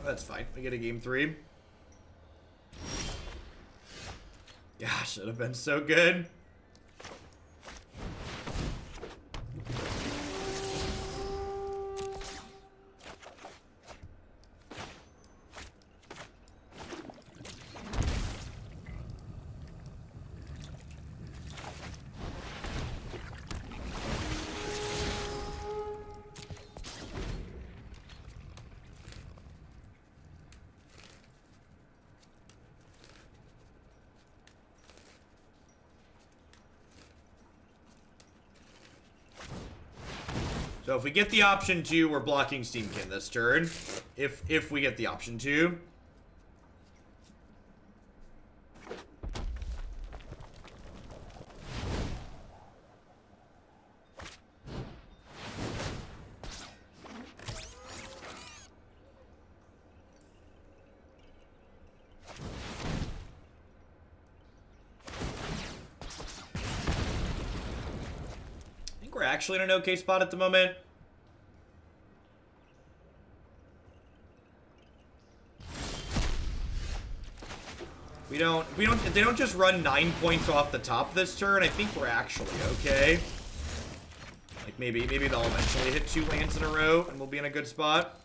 That's fine. We get a game 3. Gosh, should have been so good. So if we get the option to, we're blocking Steamkin this turn. If we get the option to. We're actually in an okay spot at the moment. If they don't just run 9 points off the top this turn, I think we're actually okay. Like, maybe they'll eventually hit 2 lands in a row, and we'll be in a good spot.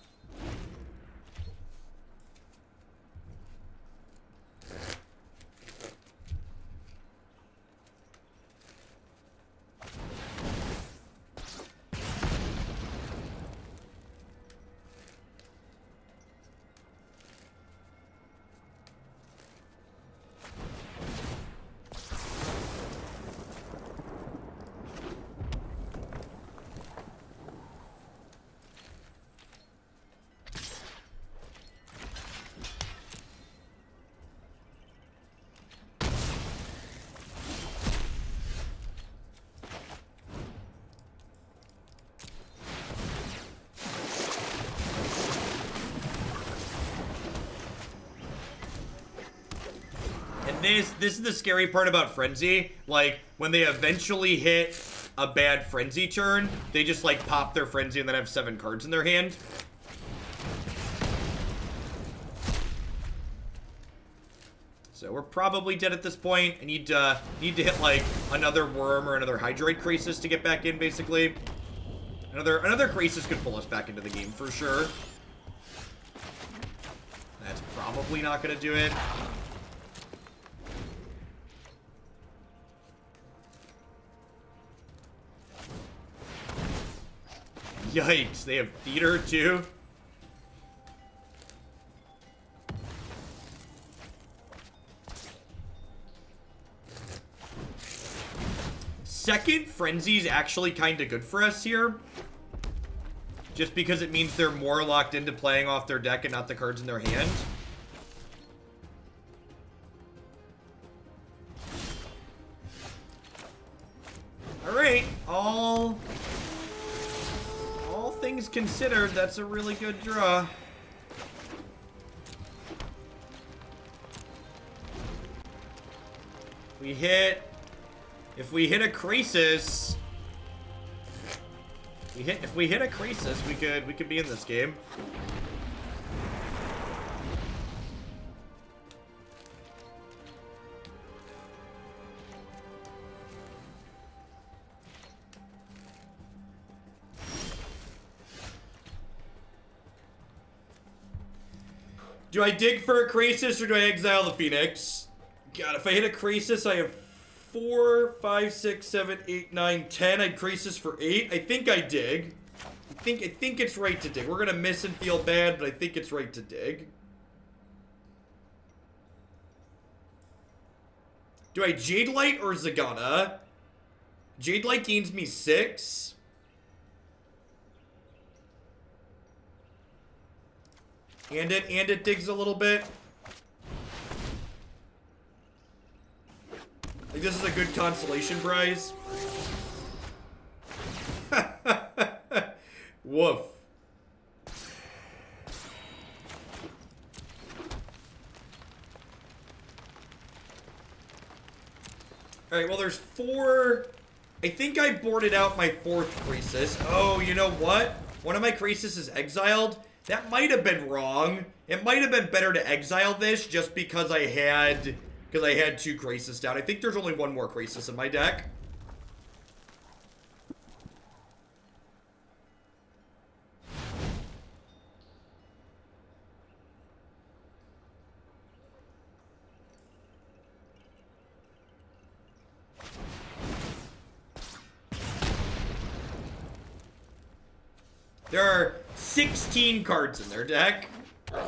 This is the scary part about Frenzy. Like, when they eventually hit a bad Frenzy turn, they just, like, pop their Frenzy and then have 7 cards in their hand. So we're probably dead at this point. I need to hit, like, another Worm or another Hydroid Krasis to get back in, basically. Another Krasis could pull us back into the game, for sure. That's probably not going to do it. Yikes, they have Theater too? Second Frenzy's actually kind of good for us here. Just because it means they're more locked into playing off their deck and not the cards in their hand. Alright, all things considered, that's a really good draw. If we hit a Krasis, if we hit a Krasis, we could be in this game. Do I dig for a Krasis or do I exile the Phoenix? God, if I hit a Krasis, I have 4, 5, 6, 7, 8, 9, 10. I'd Krasis for 8. I think I dig. I think it's right to dig. We're gonna miss and feel bad, but I think it's right to dig. Do I Jadelight or Zegana? Jadelight gains me 6. And it digs a little bit. I think this is a good consolation prize. Woof. Alright, well there's 4. I think I boarded out my 4th Krasis. Oh, you know what? One of my Krasis is exiled. That might have been wrong. It might have been better to exile this just because I had 2 Krasis down. I think there's only 1 more Krasis in my deck. There are 16 cards in their deck. We're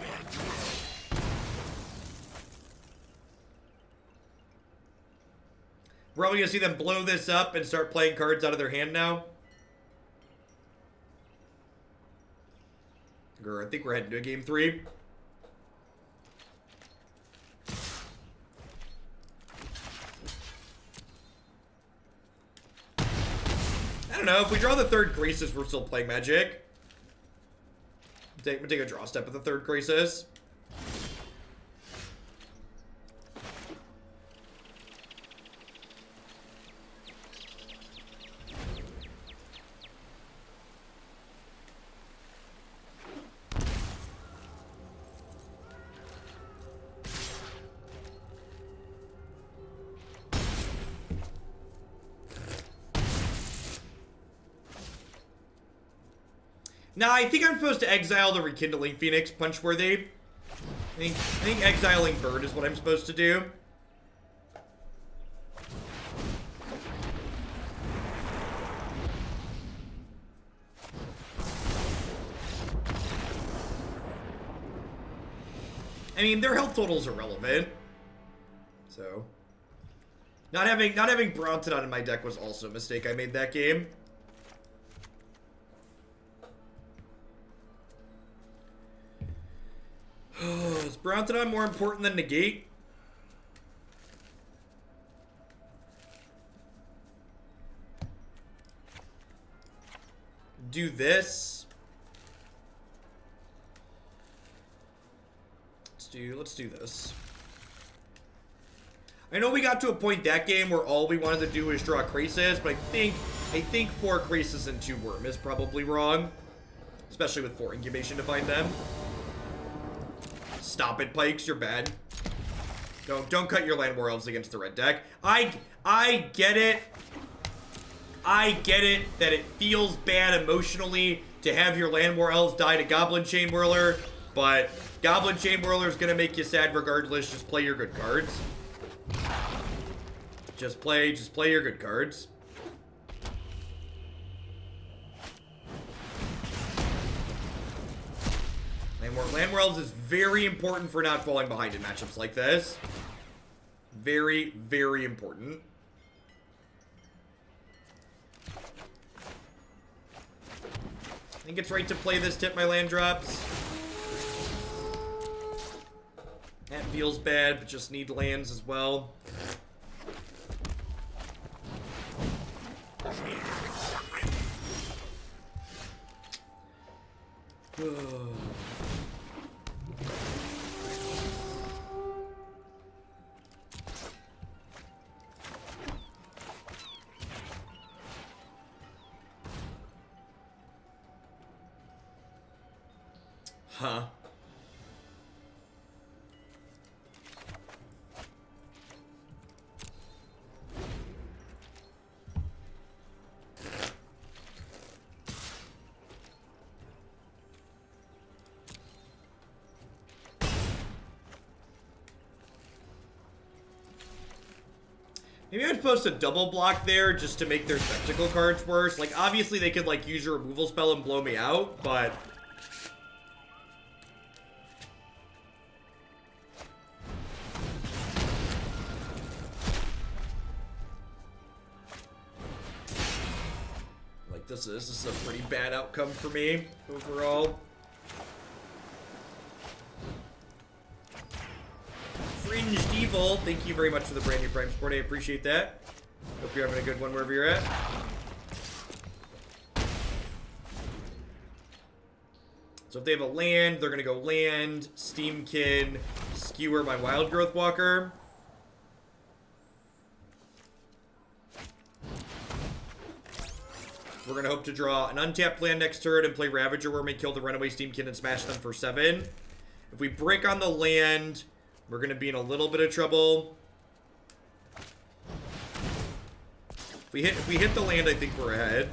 probably gonna see them blow this up and start playing cards out of their hand now. I think we're heading to game 3. I don't know. If we draw the 3rd Krasis, we're still playing Magic. We'll take a draw step at the 3rd Krasis. Now, I think I'm supposed to exile the Rekindling Phoenix, Punchworthy. I think exiling Bird is what I'm supposed to do. I mean, their health total's irrelevant. So, not having Brontodon in my deck was also a mistake I made that game. Is Brontodon more important than Negate? Do this. Let's do this. I know we got to a point that game where all we wanted to do was draw Krasis, but I think 4 Krasis and 2 Wurm is probably wrong. Especially with 4 Incubation to find them. Stop it, Pikes, you're bad. Don't cut your Llanowar Elves against the red deck. I get it. I get it that it feels bad emotionally to have your Llanowar Elves die to Goblin Chain Whirler, but Goblin Chain Whirler is gonna make you sad regardless. Just play your good cards. Just play your good cards. Llanowar Elves is very important for not falling behind in matchups like this. Very, very important. I think it's right to play this, tip my land drops. That feels bad, but just need lands as well. Huh. Maybe I'm supposed to double block there just to make their spectacle cards worse. Like, obviously they could, like, use a removal spell and blow me out, but... like, this is a pretty bad outcome for me, overall. Fringed Evil, thank you very much for the brand new Prime support. I appreciate that. Hope you're having a good one wherever you're at. So if they have a land, they're going to go land, Steamkin, Skewer my Wildgrowth Walker. We're going to hope to draw an untapped land next turn and play Ravager Wurm and kill the Runaway Steamkin and smash them for 7. If we break on the land... we're going to be in a little bit of trouble. If we hit the land, I think we're ahead.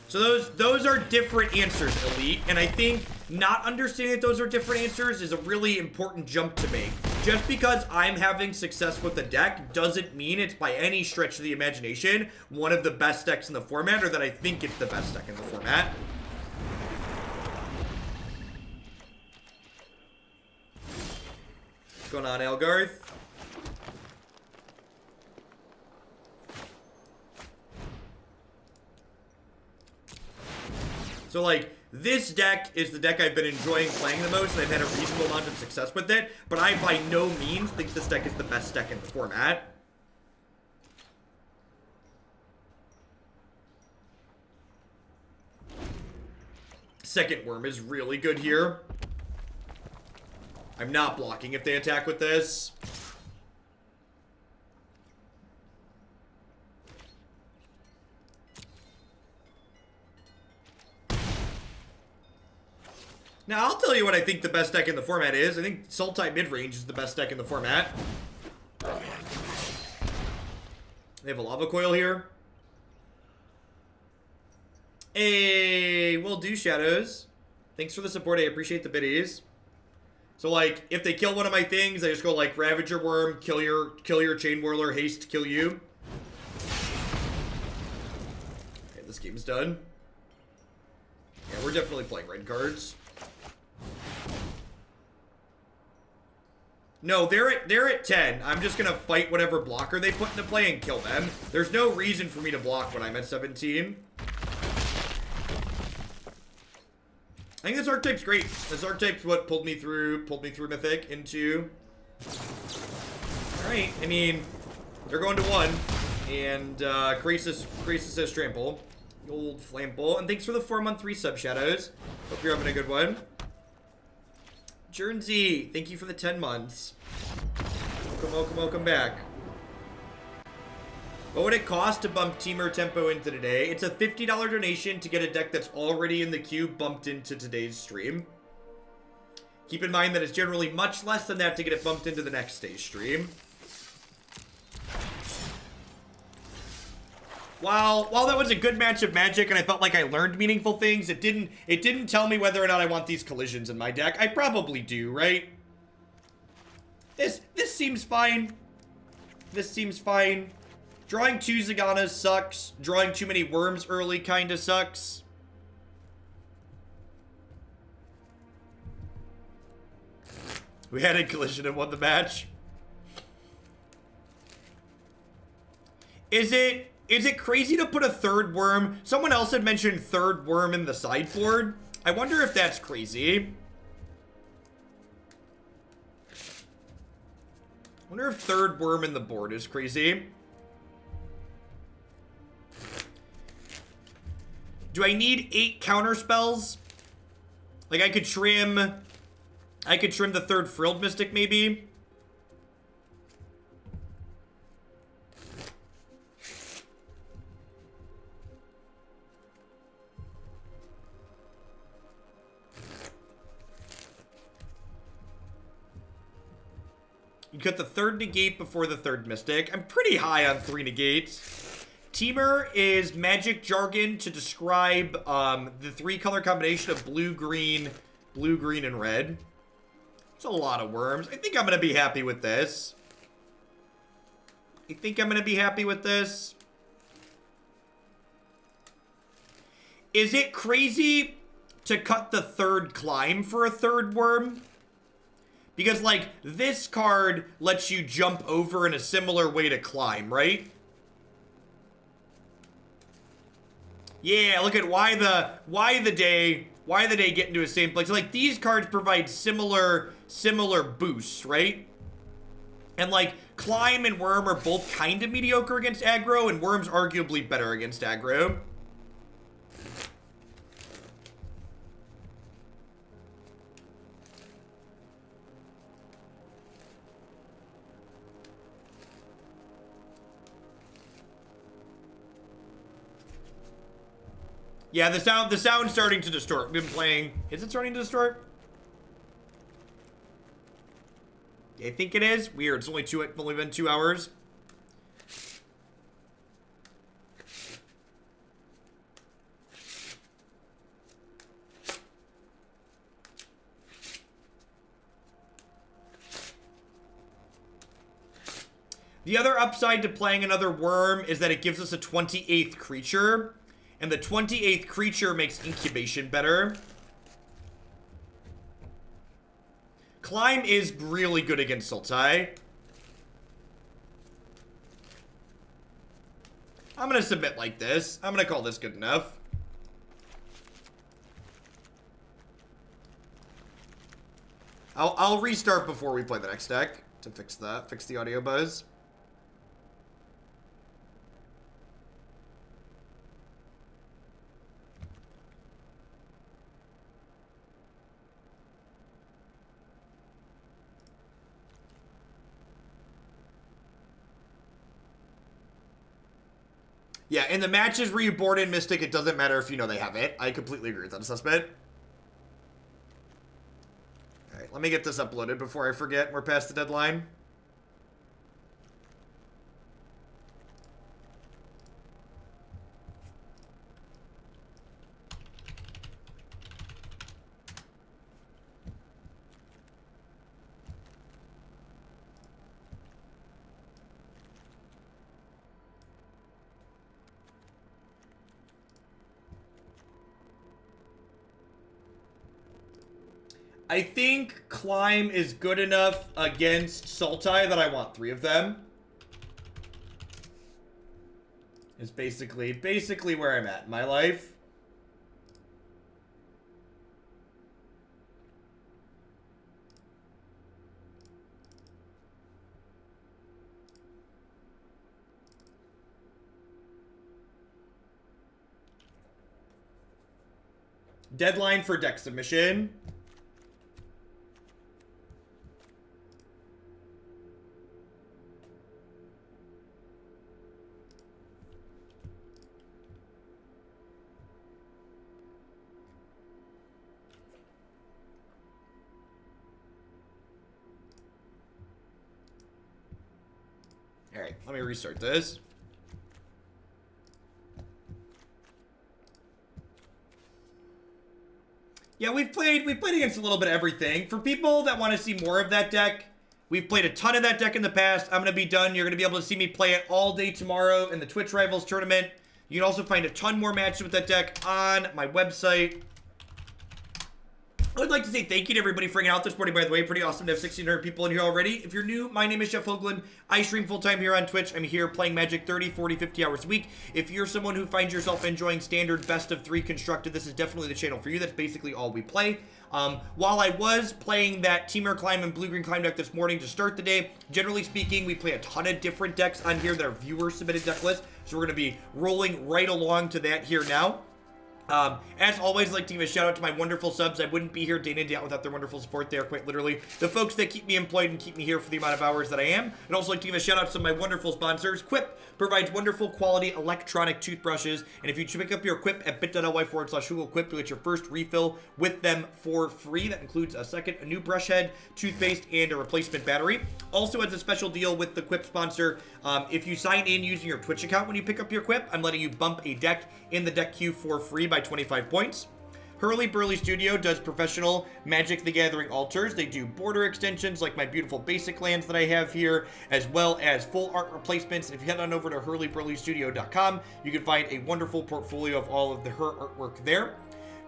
So those are different answers, Elite. And I think not understanding that those are different answers is a really important jump to make. Just because I'm having success with the deck doesn't mean it's by any stretch of the imagination one of the best decks in the format, or that I think it's the best deck in the format. What's going on, Elgarth? So, like, this deck is the deck I've been enjoying playing the most, and I've had a reasonable amount of success with it, but I by no means think this deck is the best deck in the format. Second Wurm is really good here. I'm not blocking if they attack with this. Now, I'll tell you what I think the best deck in the format is. I think Sultai Midrange is the best deck in the format. They have a Lava Coil here. Hey, will do, Shadows. Thanks for the support. I appreciate the biddies. So, like, if they kill one of my things, I just go, like, Ravager Wurm, kill your Chain Whirler, haste, kill you. Okay, this game's done. Yeah, we're definitely playing red cards. No, they're at 10. I'm just gonna fight whatever blocker they put into play and kill them. There's no reason for me to block when I'm at 17. I think this archetype's great. This archetype's what pulled me through Mythic into. Alright, I mean, they're going to 1. And Krasis has trample. The old Flample. And thanks for the 4-month resub, Shadows. Hope you're having a good one. Jernsey, thank you for the 10 months. Welcome back. What would it cost to bump Teamer Tempo into today? It's a $50 donation to get a deck that's already in the queue bumped into today's stream. Keep in mind that it's generally much less than that to get it bumped into the next day's stream. While that was a good match of Magic and I felt like I learned meaningful things, it didn't tell me whether or not I want these collisions in my deck. I probably do, right? This seems fine. This seems fine. Drawing 2 Zeganas sucks. Drawing too many worms early kinda sucks. We had a collision and won the match. Is it crazy to put a 3rd worm? Someone else had mentioned 3rd worm in the sideboard. I wonder if that's crazy. I wonder if 3rd worm in the board is crazy. Do I need 8 counter spells? Like I could trim the 3rd Frilled Mystic maybe. You cut the 3rd Negate before the 3rd Mystic. I'm pretty high on 3 Negates. Teamer is magic jargon to describe the 3-color combination of blue, green, and red. It's a lot of worms. I think I'm going to be happy with this. Is it crazy to cut the 3rd Climb for a 3rd worm? Because, like, this card lets you jump over in a similar way to Climb, right? Yeah, look at why the day get into a same place. Like, these cards provide similar boosts, right? And, like, Climb and Worm are both kind of mediocre against aggro, and Worm's arguably better against aggro. Yeah, the sound's starting to distort. We've been playing. Is it starting to distort? I think it is. Weird. It's only been 2 hours. The other upside to playing another worm is that it gives us a 28th creature. And the 28th creature makes Incubation better. Climb is really good against Sultai. I'm gonna submit like this. I'm gonna call this good enough. I'll restart before we play the next deck to fix the audio buzz. Yeah, in the matches where you board in Mystic, it doesn't matter if you know they have it. I completely agree with that assessment. Alright, let me get this uploaded before I forget. We're past the deadline. I think Climb is good enough against Sultai that I want 3 of them. Is basically where I'm at in my life. Deadline for deck submission. All right, let me restart this. Yeah, we've played against a little bit of everything. For people that want to see more of that deck, we've played a ton of that deck in the past. I'm going to be done. You're going to be able to see me play it all day tomorrow in the Twitch Rivals tournament. You can also find a ton more matches with that deck on my website. I would like to say thank you to everybody for hanging out this morning, by the way. Pretty awesome to have 1,600 people in here already. If you're new, my name is Jeff Hoagland. I stream full-time here on Twitch. I'm here playing Magic 30, 40, 50 hours a week. If you're someone who finds yourself enjoying standard best of 3 constructed, this is definitely the channel for you. That's basically all we play. While I was playing that Temur Climb and Blue-Green Climb deck this morning to start the day, generally speaking, we play a ton of different decks on here that are viewer-submitted deck lists. So we're going to be rolling right along to that here now. As always, I'd like to give a shout out to my wonderful subs. I wouldn't be here day in and day out without their wonderful support. They are quite literally the folks that keep me employed and keep me here for the amount of hours that I am. I'd also like to give a shout out to some of my wonderful sponsors. Quip provides wonderful quality electronic toothbrushes. And if you pick up your Quip at bit.ly/HugoQuip, you'll get your first refill with them for free. That includes a new brush head, toothpaste, and a replacement battery. Also, as a special deal with the Quip sponsor, if you sign in using your Twitch account when you pick up your Quip, I'm letting you bump a deck in the deck queue for free by 25 points. Hurley Burley Studio does professional Magic the Gathering altars. They do border extensions like my beautiful basic lands that I have here, as well as full art replacements. And if you head on over to hurleyburleystudio.com, you can find a wonderful portfolio of all of her artwork there.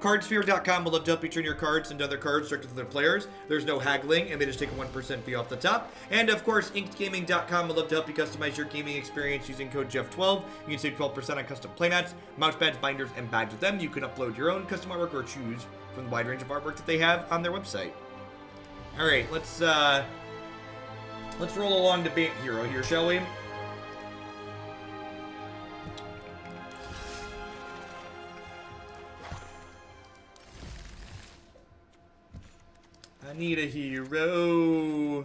Cardsphere.com will love to help you turn your cards into other cards directly to their players. There's no haggling, and they just take a 1% fee off the top. And of course, InkedGaming.com will love to help you customize your gaming experience using code Jeff12. You can save 12% on custom playmats, mouse pads, binders, and bags with them. You can upload your own custom artwork or choose from the wide range of artwork that they have on their website. All right, let's roll along to Bant Hero here, shall we? I need a hero.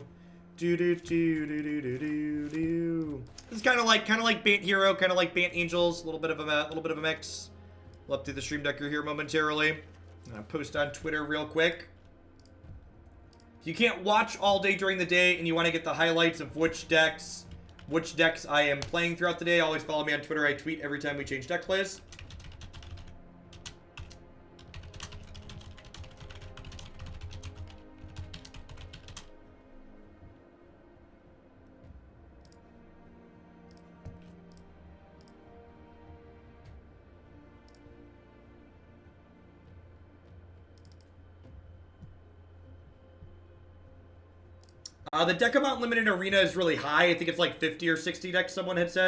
Do do do do do do do do. This is kind of like Bant Hero, kind of like Bant Angels, a little bit of a mix. We'll update the stream decker here momentarily. I'm gonna post on Twitter real quick. If you can't watch all day during the day and you want to get the highlights of which decks I am playing throughout the day, always follow me on Twitter. I tweet every time we change deck plays. The deck amount limit in Arena is really high. I think it's like 50 or 60 decks, someone had said.